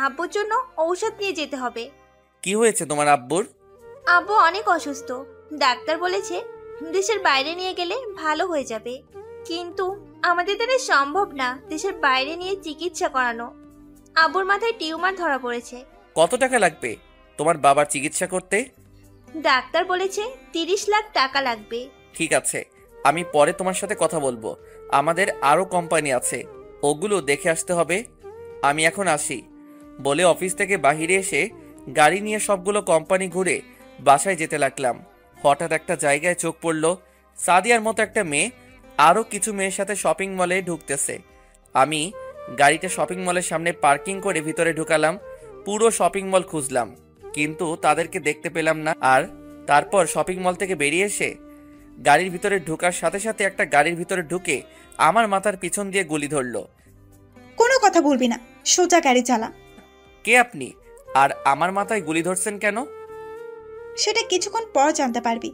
আব্বুর জন্য ঔষধ নিয়ে যেতে হবে। কি হয়েছে তোমার আব্বুর? আব্বু অনেক অসুস্থ, ডাক্তার বলেছে দেশের বাইরে নিয়ে গেলে ভালো হয়ে যাবে, কিন্তু আমাদের দ্বারা সম্ভব না দেশের বাইরে নিয়ে চিকিৎসা করানো। আব্বুর মাথায় টিউমার ধরা পড়েছে। কত টাকা লাগবে তোমার বাবার চিকিৎসা করতে? ডাক্তার বলেছে 30 লাখ টাকা লাগবে। ঠিক আছে, আমি পরে তোমার সাথে কথা বলবো। আমাদের আরো কোম্পানি আছে, ওগুলো দেখে আসতে হবে। আমি এখন আসি বলে অফিস থেকে বাহিরে এসে গাড়ি নিয়ে সবগুলো কোম্পানি ঘুরে বাসায় যেতে লাগলাম। হঠাৎ একটা জায়গায় চোখ পড়ল। সাদিয়ার মতো একটা মেয়ে আরও কিছু মেয়ের সাথে শপিং মলে ঢুকতেছে। আমি গাড়িটা শপিং মলের সামনে পার্কিং করে ভিতরে ঢুকালাম। পুরো শপিং মল খুঁজলাম, কিন্তু তাদেরকে দেখতে পেলাম না। আর তারপর শপিং মল থেকে বেরিয়ে এসে গাড়ির ভিতরে ঢোকার সাথে সাথে একটা গাড়ির ভিতরে ঢুকে আমার মাথার পিছন দিয়ে গুলি ধরলো। কোনো কথা বলবি না, সোজা গাড়ি চালা। কে আপনি, আর আমার মাথায় গুলি ধরছেন কেন? সেটা কিছুক্ষণ পর জানতে পারবি।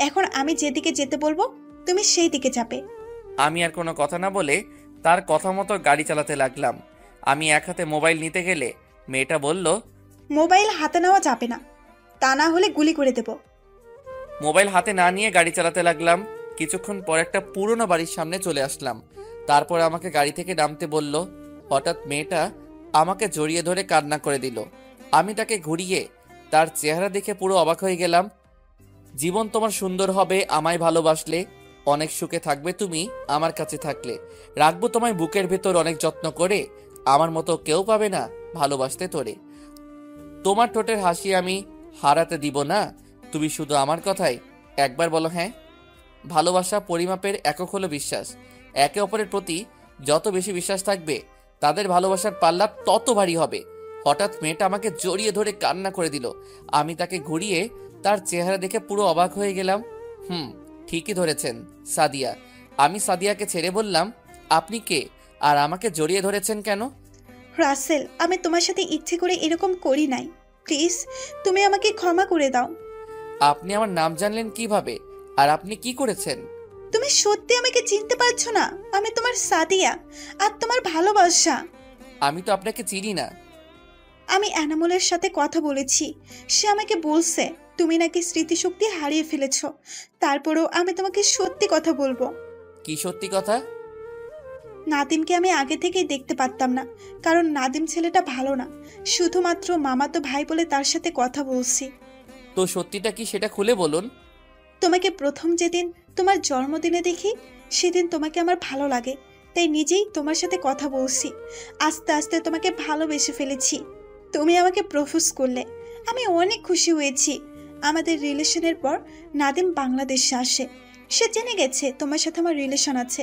এখন আমি যেদিকে যেতে বলবো তুমি সেই দিকে যাবে। আমি আর কোনো কথা না বলে তার কথা মতো গাড়ি চালাতে লাগলাম। আমি এক হাতে মোবাইল নিতে গেলে মেয়েটা বলল, মোবাইল হাতে নেওয়া যাবে না, তা না হলে গুলি করে দেব। মোবাইল হাতে না নিয়ে গাড়ি চালাতে লাগলাম। কিছুক্ষণ পর একটা পুরনো বাড়ির সামনে চলে আসলাম। তারপর আমাকে গাড়ি থেকে নামতে বলল। হঠাৎ মেয়েটা আমাকে জড়িয়ে ধরে কান্না করে দিল। আমি তাকে ঘুরিয়ে তার চেহারা দেখে পুরো অবাক হয়ে গেলাম। জীবন তোমার সুন্দর হবে আমায় ভালোবাসলে, অনেক সুখে থাকবে তুমি আমার কাছে থাকলে, রাখবো তোমায় বুকের ভেতর অনেক যত্ন করে, আমার মতো কেউ পাবে না ভালোবাসতে তোরে। তোমার ঠোঁটের হাসি আমি হারাতে দিব না, তুমি শুধু আমার কথাই একবার বলো হ্যাঁ। ভালোবাসা পরিমাপের একক হলো বিশ্বাস। একে অপরের প্রতি যত বেশি বিশ্বাস থাকবে তাদের ভালোবাসার পাল্লা তত ভারী হবে। হঠাৎ মেয়েটা আমাকে জড়িয়ে ধরে কান্না করে দিল। আমি তাকে ঘুরিয়ে তার চেহারা দেখে পুরো অবাক হয়ে গেলাম। ঠিকই ধরেছেন, সাদিয়া। আমি সাদিয়াকে ছেড়ে বললাম, আপনি কে আর আমাকে জড়িয়ে ধরেছেন কেন? রাসেল, আমি তোমার সাথে ইচ্ছে করে এরকম করি নাই, প্লিজ তুমি আমাকে ক্ষমা করে দাও। আপনি আমার নাম জানলেন কিভাবে, আর আপনি কি করেছেন? তুমি সত্যি আমাকে চিনতে পারছো না? আমি তোমার সাদিয়া, আর তোমার ভালোবাসা। আমি তো আপনাকে চিনি না। আমি এনামুলের সাথে কথা বলেছি, সে আমাকে বলছে তুমি নাকি স্মৃতিশক্তি হারিয়ে ফেলেছো। তারপরেও আমি তোমাকে সত্যি কথা বলবো। কি সত্যি কথা? নাদিমকে আমি আগে থেকেই দেখতে পারতাম না, কারণ নাদিম ছেলেটা ভালো না। শুধুমাত্র মামাতো ভাই বলে তার সাথে কথা বলছি। তো সত্যিটা কি সেটা খুলে বলুন। তোমাকে প্রথম যেদিন তোমার জন্মদিনে দেখি সেদিন তোমাকে আমার ভালো লাগে, তাই নিজেই তোমার সাথে কথা বলছি। আস্তে আস্তে তোমাকে ভালোবেসে ফেলেছি। তুমি আমাকে প্রপোজ করলে, আমি অনেক খুশি হয়েছি। আমাদের রিলেশনের পর নাদিম বাংলাদেশে আসে। সে জেনে গেছে তোমার সাথে আমার রিলেশন আছে।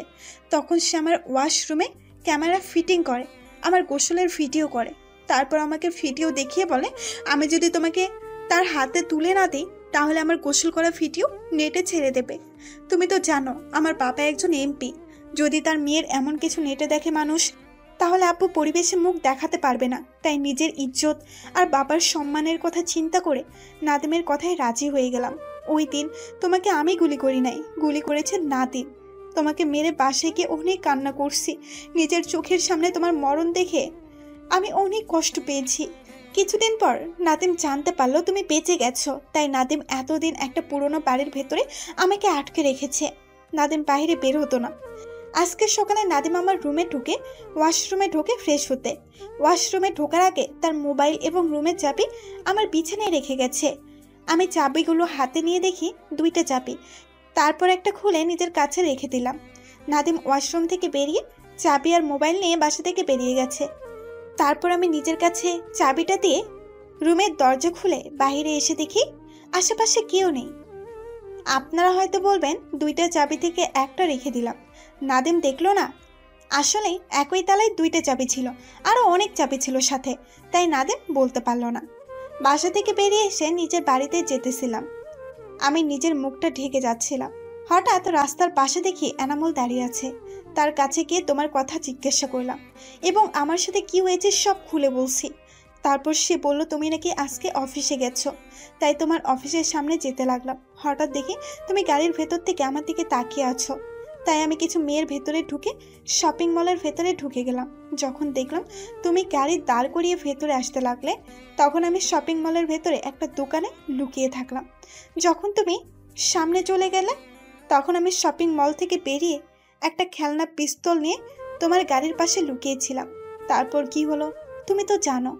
তখন সে আমার ওয়াশরুমে ক্যামেরা ফিটিং করে, আমার গোসলের ভিডিও করে। তারপর আমাকে ভিডিও দেখিয়ে বলে আমি যদি তোমাকে তার হাতে তুলে না দিই তাহলে আমার গোসল করা ভিডিও নেটে ছেড়ে দেবে। তুমি তো জানো আমার বাবা একজন এমপি, যদি তার মেয়ের এমন কিছু নেটে দেখে মানুষ, তাহলে আব্বু পরিবেশে মুখ দেখাতে পারবে না। তাই নিজের ইজ্জত আর বাবার সম্মানের কথা চিন্তা করে নাদিমের কথায় রাজি হয়ে গেলাম। ওই দিন তোমাকে আমি গুলি করি নাই, গুলি করেছে নাদিম। তোমাকে মেরে বাসায় গিয়ে অনেক কান্না করছি। নিজের চোখের সামনে তোমার মরণ দেখে আমি অনেক কষ্ট পেয়েছি। কিছুদিন পর নাদিম জানতে পারলো তুমি বেঁচে গেছো, তাই নাদিম এতদিন একটা পুরনো বাড়ির ভেতরে আমাকে আটকে রেখেছে। নাদিম বাইরে বের হতো না। আজকে সকালে নাদিম আমার রুমে ঢুকে ওয়াশরুমে ঢোকে ফ্রেশ হতে। ওয়াশরুমে ঢোকার আগে তার মোবাইল এবং রুমের চাবি আমার বিছানায় রেখে গেছে। আমি চাবিগুলো হাতে নিয়ে দেখি 2টা চাবি। তারপর একটা খুলে নিজের কাছে রেখে দিলাম। নাদিম ওয়াশরুম থেকে বেরিয়ে চাবি আর মোবাইল নিয়ে বাসা থেকে বেরিয়ে গেছে। তারপর আমি নিজের কাছে চাবিটা দিয়ে রুমের দরজা খুলে বাইরে এসে দেখি আশেপাশে কেউ নেই। আপনারা হয়তো বলবেন 2টা চাবি থেকে একটা রেখে দিলাম, নাদিম দেখলো না। আসলে একই তালায় 2টা চাবি ছিল, আরও অনেক চাবি ছিল সাথে, তাই নাদিম বলতে পারলো না। বাসা থেকে বেরিয়ে এসে নিজের বাড়িতে যেতেছিলাম। আমি নিজের মুখটা ঢেকে যাচ্ছিলাম। হঠাৎ রাস্তার পাশে দেখি এনামুল দাঁড়িয়ে আছে। তার কাছে গিয়ে তোমার কথা জিজ্ঞাসা করলাম এবং আমার সাথে কি হয়েছে সব খুলে বলছি। তারপর সে বলল তুমি নাকি আজকে অফিসে গেছো, তাই তোমার অফিসের সামনে যেতে লাগলাম। হঠাৎ দেখি তুমি গাড়ির ভেতর থেকে আমার দিকে তাকিয়ে আছো, তাই আমি কিছু মেয়ের ভেতরে ঢুকে শপিং মলের ভেতরে ঢুকে গেলাম। যখন দেখলাম তুমি গাড়ি দাঁড় করিয়ে ভেতরে আসতে লাগলে, তখন আমি শপিং মলের ভেতরে একটা দোকানে লুকিয়ে থাকলাম। যখন তুমি সামনে চলে গেলে, তখন আমি শপিং মল থেকে বেরিয়ে একটা খেলনা পিস্তল নিয়ে তোমার গাড়ির পাশে লুকিয়েছিলাম। তারপর কি হলো তুমি তো জানো।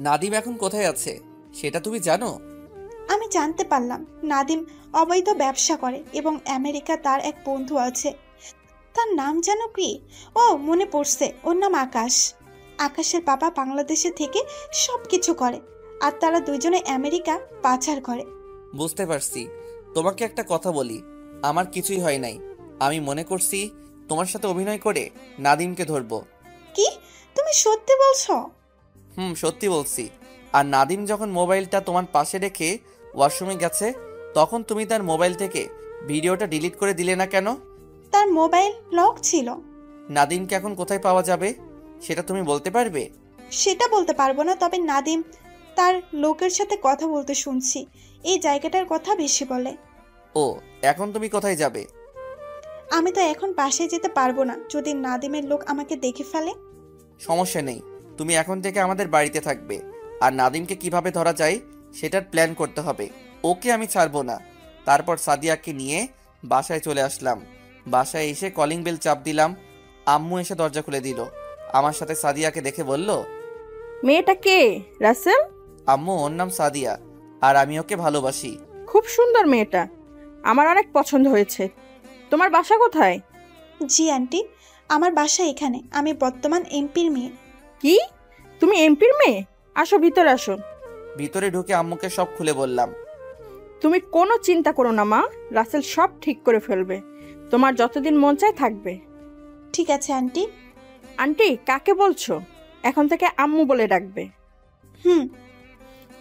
নাদিম এখন কোথায় আছে সেটা তুমি জানো? আমি জানতে পারলাম নাদিম অবৈধ ব্যবসা করে এবং আমেরিকা তার এক বন্ধু আছে। তার নাম জানো কি? ও মনে পড়ছে, ওর নাম আকাশ। আকাশের বাবা বাংলাদেশে থেকে সব কিছু করে, আর তারা দুইজনে আমেরিকা পাচার করে। বুঝতে পারছি। তোমাকে একটা কথা বলি, আমার কিছুই হয় নাই। আমি মনে করছি তোমার সাথে অভিনয় করে নাদিমকে ধরবো। কি তুমি সত্যি বলছো? সত্যি বলছি। আর নাদিম যখন মোবাইলটা তোমার পাশে রেখে ওয়াশরুমে গেছে, তখন তুমি তার মোবাইল থেকে ভিডিওটা ডিলিট করে দিলে না কেন? তার মোবাইল লক ছিল। নাদিমকে এখন কোথায় পাওয়া যাবে সেটা তুমি বলতে পারবে? সেটা বলতে পারবো না, তবে নাদিম তার লোকের সাথে কথা বলতে শুনছি। এই জায়গাটার কথা বেশি বলে। ও, এখন তুমি কোথায় যাবে? আমি তো এখন বাসায় যেতে পারবো না, যদি নাদিমের লোক আমাকে দেখে ফেলে। সমস্যা নেই, তুমি এখন থেকে আমাদের বাড়িতে থাকবে। আর নাদিমকে কিভাবে ধরা যায় সেটার প্ল্যান করতে হবে। ওকে আমি ছাড়বো না। তারপর সাদিয়াকে নিয়ে বাসায় চলে আসলাম। বাসায় এসে কলিং বেল চাপ দিলাম। আম্মু এসে দরজা খুলে দিল। আমার সাথে সাদিয়াকে দেখে বলল, মেয়েটা কে রাসেল? আম্মু, ওর নাম সাদিয়া, আর আমি ওকে ভালোবাসি। খুব সুন্দর মেয়েটা, আমার অনেক পছন্দ হয়েছে। তোমার বাসা কোথায়? জি আন্টি, আমার বাসা এখানে। আমি বর্তমান এমপির মেয়ে। কি, তুমি এমপির মেয়ে? আসো ভিতরে আসো। ভিতরে ঢুকে আম্মুকে সব খুলে বললাম। তুমি কোনো চিন্তা করো না মা, রাসেল সব ঠিক করে ফেলবে। তোমার যতদিন মন চায় থাকবে। ঠিক আছে আন্টি। আন্টি কাকে বলছো? এখন থেকে আম্মু বলে ডাকবে।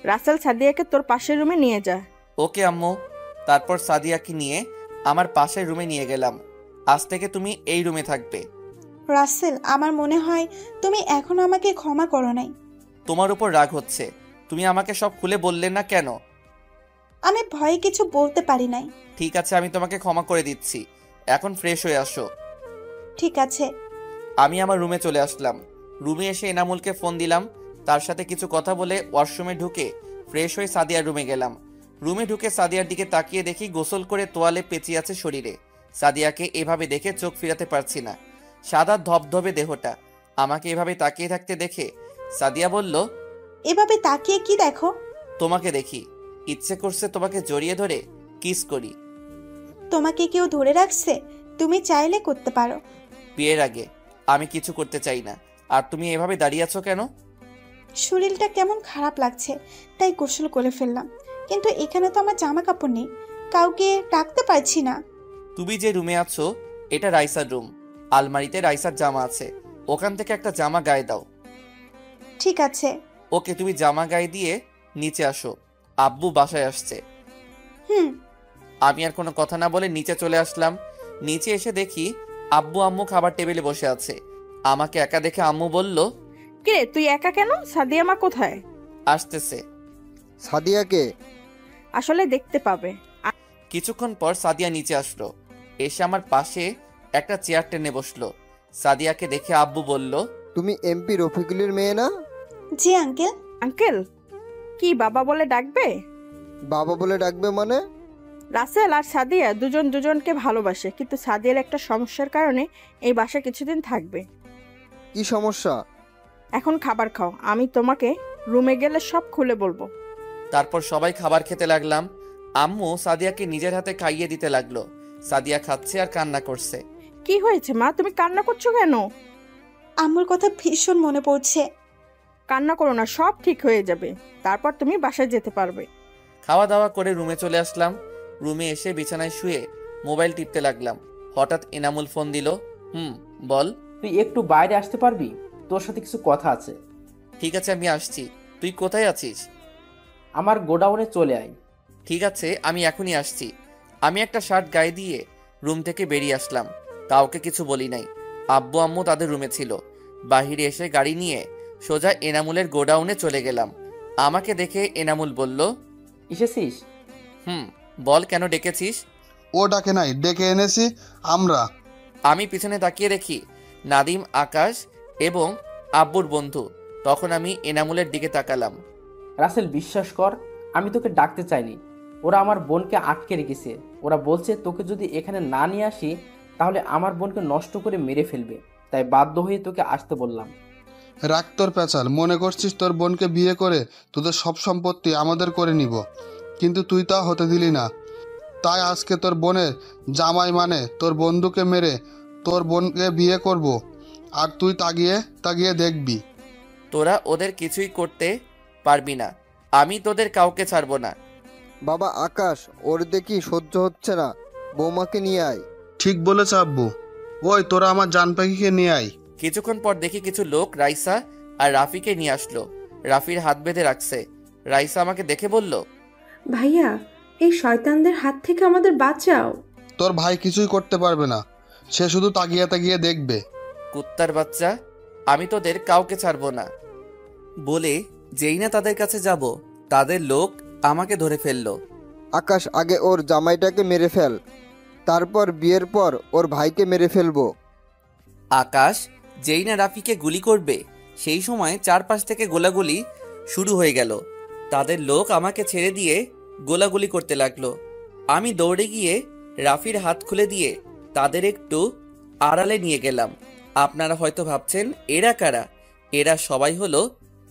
রাসেল সাদিয়াকে তোর পাশের রুমে নিয়ে যা। ওকে আম্মু। তারপর সাদিয়াকে নিয়ে আমার পাশের রুমে নিয়ে গেলাম। আজ থেকে তুমি এই রুমে থাকবে। রাসেল, আমার মনে হয় তুমি এখনো আমাকে ক্ষমা করো নাই। তোমার উপর রাগ হচ্ছে। তুমি আমাকে সব খুলে বললে না কেন? আমি ভয়ে কিছু বলতে পারি নাই। ঠিক আছে, আমি তোমাকে ক্ষমা করে দিচ্ছি। এখন ফ্রেশ হয়ে আসো। ঠিক আছে। আমি আমার রুমে চলে আসলাম। রুমে এসে এনামুলকে ফোন দিলাম। তার সাথে কিছু কথা বলে ওয়াশরুমে ঢুকে ফ্রেশ হয়ে সাদিয়ার রুমে গেলাম। রুমে ঢুকে সাদিয়ার দিকে তাকিয়ে দেখি গোসল করে তোয়ালে পেঁচিয়ে আছে শরীরে। সাদিয়াকে এভাবে দেখে চোখ ফিরাতে পারছি না। সাদা ধবধবে দেহটা। আমাকে এভাবে তাকিয়ে থাকতে দেখে সাদিয়া বলল, এভাবে তাকিয়ে কি দেখো? তোমাকে দেখি, ইচ্ছে করছে তোমাকে জড়িয়ে ধরে কিস করি। তোমাকে কেউ ধরে রাখছে? তুমি চাইলে করতে পারো। বিয়ের আগে আমি কিছু করতে চাই না। আর তুমি এভাবে দাঁড়িয়ে আছো কেন? শরীরটা কেমন খারাপ লাগছে, তাই গোসল করে ফেললাম। কিন্তু এখানে তো আমার জামা কাপড় নেই, কাউকে ডাকতে পারছি না। তুমি যে রুমে আছো এটা রাইসার রুম। আলমারিতে রাইসার জামা আছে, ওখান থেকে একটা জামা গায়ে দাও। ঠিক আছে। ওকে, তুমি জামা গায়ে দিয়ে নিচে আসো। আব্বু বাসায় আসছে। আমি আর কোনো কথা না বলে নিচে চলে আসলাম। নিচে এসে দেখি আব্বু আম্মু খাবার টেবিলে বসে আছে। আমাকে একা দেখে আম্মু বলল, কিরে তুই একা কেন? সাদিয়া মা কোথায়? আসতেছে। সাদিয়াকে আসলে দেখতে পাবে। কিছুক্ষণ পর সাদিয়া নিচে আসলো। এসে আমার পাশে একটা চেয়ার টেনে বসলো। সাদিয়াকে দেখে আব্বু বলল, তুমি এমপি রফিকুলের মেয়ে না? জি আঙ্কেল। আঙ্কেল, কি বাবা বলে ডাকবে? বাবা বলে ডাকবে মানে? রাসেল আর সাদিয়া দুজন দুজনকে ভালোবাসে, কিন্তু সাদিয়ার একটা সমস্যার কারণে এই বাসা কিছুদিন থাকবে। কি সমস্যা? এখন খাবার খাও, আমি তোমাকে রুমে গেলে সব খুলে বলবো। তারপর সবাই খাবার খেতে লাগলাম। আম্মু সাদিয়াকে নিজের হাতে খাইয়ে দিতে লাগলো। সাদিয়া খাচ্ছে আর কান্না করছে। কি হয়েছে মা, তুমি কান্না করছো কেন? আম্মুর কথা ভীষণ মনে পড়ছে। কান্না করো না, সব ঠিক হয়ে যাবে। তারপর তুমি বাসায় যেতে পারবে। খাওয়া দাওয়া করে রুমে চলে আসলাম। রুমে এসে বিছানায় শুয়ে মোবাইল টিপতে লাগলাম। হঠাৎ এনামুল ফোন দিল। বল। তুই একটু বাইরে আসতে পারবি? তোর সাথে কিছু কথা আছে। ঠিক আছে, আমি আসছি। তুই কোথায় আছিস? আমার গোডাউনে চলে আয়। ঠিক আছে, আমি এখনই আসছি। আমি একটা শার্ট গায়ে দিয়ে রুম থেকে বেরিয়ে আসলাম। কাউকে কিছু বলি নাই। আব্বু আম্মু তাদের রুমে ছিল। বাহিরে এসে গাড়ি নিয়ে সোজা এনামুলের গোডাউনে চলে গেলাম। আমাকে দেখে এনামুল বলল, এসেছিস? বল, কেন ডেকেছিস? ও ডাকে নাই, ডেকে এনেছি আমরা। আমি পিছনে তাকিয়ে দেখি নাদিম, আকাশ এবং আব্বুর বন্ধু। তখন আমি এনামুলের দিকে তাকালাম। রাসেল, বিশ্বাস কর, আমি তোকে ডাকতে চাইনি। ওরা আমার বোনকে আটকে রেখেছে। ওরা বলছে তোকে যদি এখানে না নিয়ে আসি তাহলে আমার বোনকে নষ্ট করে মেরে ফেলবে, তাই বাধ্য হয়ে তোকে আসতে বললাম। রাখ তোর পেঁচাল। মনে করছিস তোর বোনকে বিয়ে করে তোদের সব সম্পত্তি আমাদের করে নিব, কিন্তু তুই তা হতে দিলি না। তাই আজকে তোর বোনের জামাই মানে তোর বন্ধুকে মেরে তোর বোনকে বিয়ে করব, আর তুই তাকিয়ে তাকিয়ে দেখবি। তোরা ওদের কিছুই করতে পারবি না। আমি তোদের কাউকে ছাড়বো না। বাবা আকাশ, ওর দেখি সহ্য হচ্ছে না, বৌমাকে নিয়ে আয়। ঠিক বলেছ আব্বু। ওই তোরা আমার জান পাখিকে নিয়ে আয়। কিছুক্ষণ পর দেখি কিছু লোক রাইসা আর রাফিকে নিয়ে আসলো। রাফির হাত বেঁধে রাখছে। রাইসা আমাকে দেখে বলল, ভাইয়া, এই শয়তানদের হাত থেকে আমাদের বাঁচাও। তোর ভাই কিছুই করতে পারবে না, সে শুধু তাকিয়ে তাকিয়ে দেখবে। কুত্তার বাচ্চা, আমি তোদের কাউকে ছাড়বো না বলে যেই না তাদের কাছে যাব, তাদের লোক আমাকে ধরে ফেললো। আকাশ, আগে ওর জামাইটাকে মেরে ফেল, তারপর বিয়ের পর ওর ভাইকে মেরে ফেলবো। আকাশ যেই না রাফিকে গুলি করবে, সেই সময় চারপাশ থেকে গোলাগুলি শুরু হয়ে গেল। তাদের লোক আমাকে ছেড়ে দিয়ে গোলাগুলি করতে লাগলো। আমি দৌড়ে গিয়ে রাফির হাত খুলে দিয়ে তাদের একটু আড়ালে নিয়ে গেলাম। আপনারা হয়তো ভাবছেন এরা কারা? এরা সবাই হলো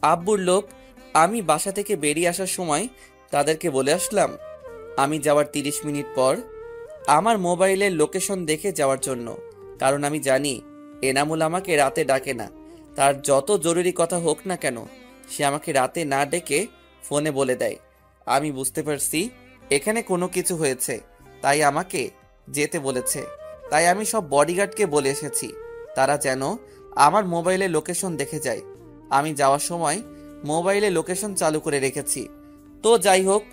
আব্বুর লোক। আমি বাসা থেকে বেরিয়ে আসার সময় তাদেরকে বলে আসলাম আমি যাওয়ার 30 মিনিট পর আমার মোবাইলের লোকেশন দেখে যাওয়ার জন্য, কারণ আমি জানি এনামুল আমাকে রাতে ডাকে না। তার যত জরুরি কথা হোক না কেন, সে আমাকে রাতে না ডেকে ফোনে বলে দেয়। আমি বুঝতে পারছি এখানে কোনো কিছু হয়েছে, তাই আমাকে যেতে বলেছে। তাই আমি সব বডিগার্ডকে বলে এসেছি তারা যেন আমার মোবাইলে লোকেশন দেখে যায়। আমি যাওয়ার সময় মোবাইলে লোকেশন চালু করে রেখেছি। তো যাই হোক,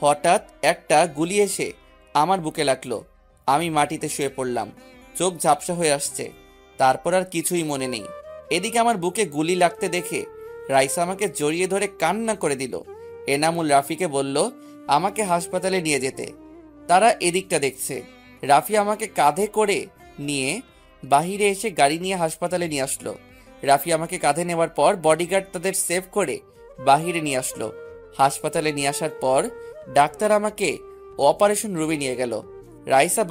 হঠাৎ একটা গুলি এসে আমার বুকে লাগলো। আমি মাটিতে শুয়ে পড়লাম, চোখ ঝাপসা হয়ে আসছে। তারপর আর কিছুই মনে নেই। এদিকে আমার বুকে গুলি লাগতে দেখে রাইসা আমাকে জড়িয়ে ধরে কান্না করে দিল। এনামুল রাফিকে বলল আমাকে হাসপাতালে নিয়ে যেতে। তারা এদিকটা দেখছে। রাফি আমাকে কাঁধে করে নিয়ে বাহিরে এসে গাড়ি নিয়ে হাসপাতালে নিয়ে আসলো। রাফি আমাকে কাঁধে নেওয়ার পর বডিগার্ড তাদের সেভ করে বাহিরে নিয়ে আসলো। হাসপাতালে নিয়ে আসার পর ডাক্তার আমাকে অপারেশন রুমে নিয়ে গেল। রাইসা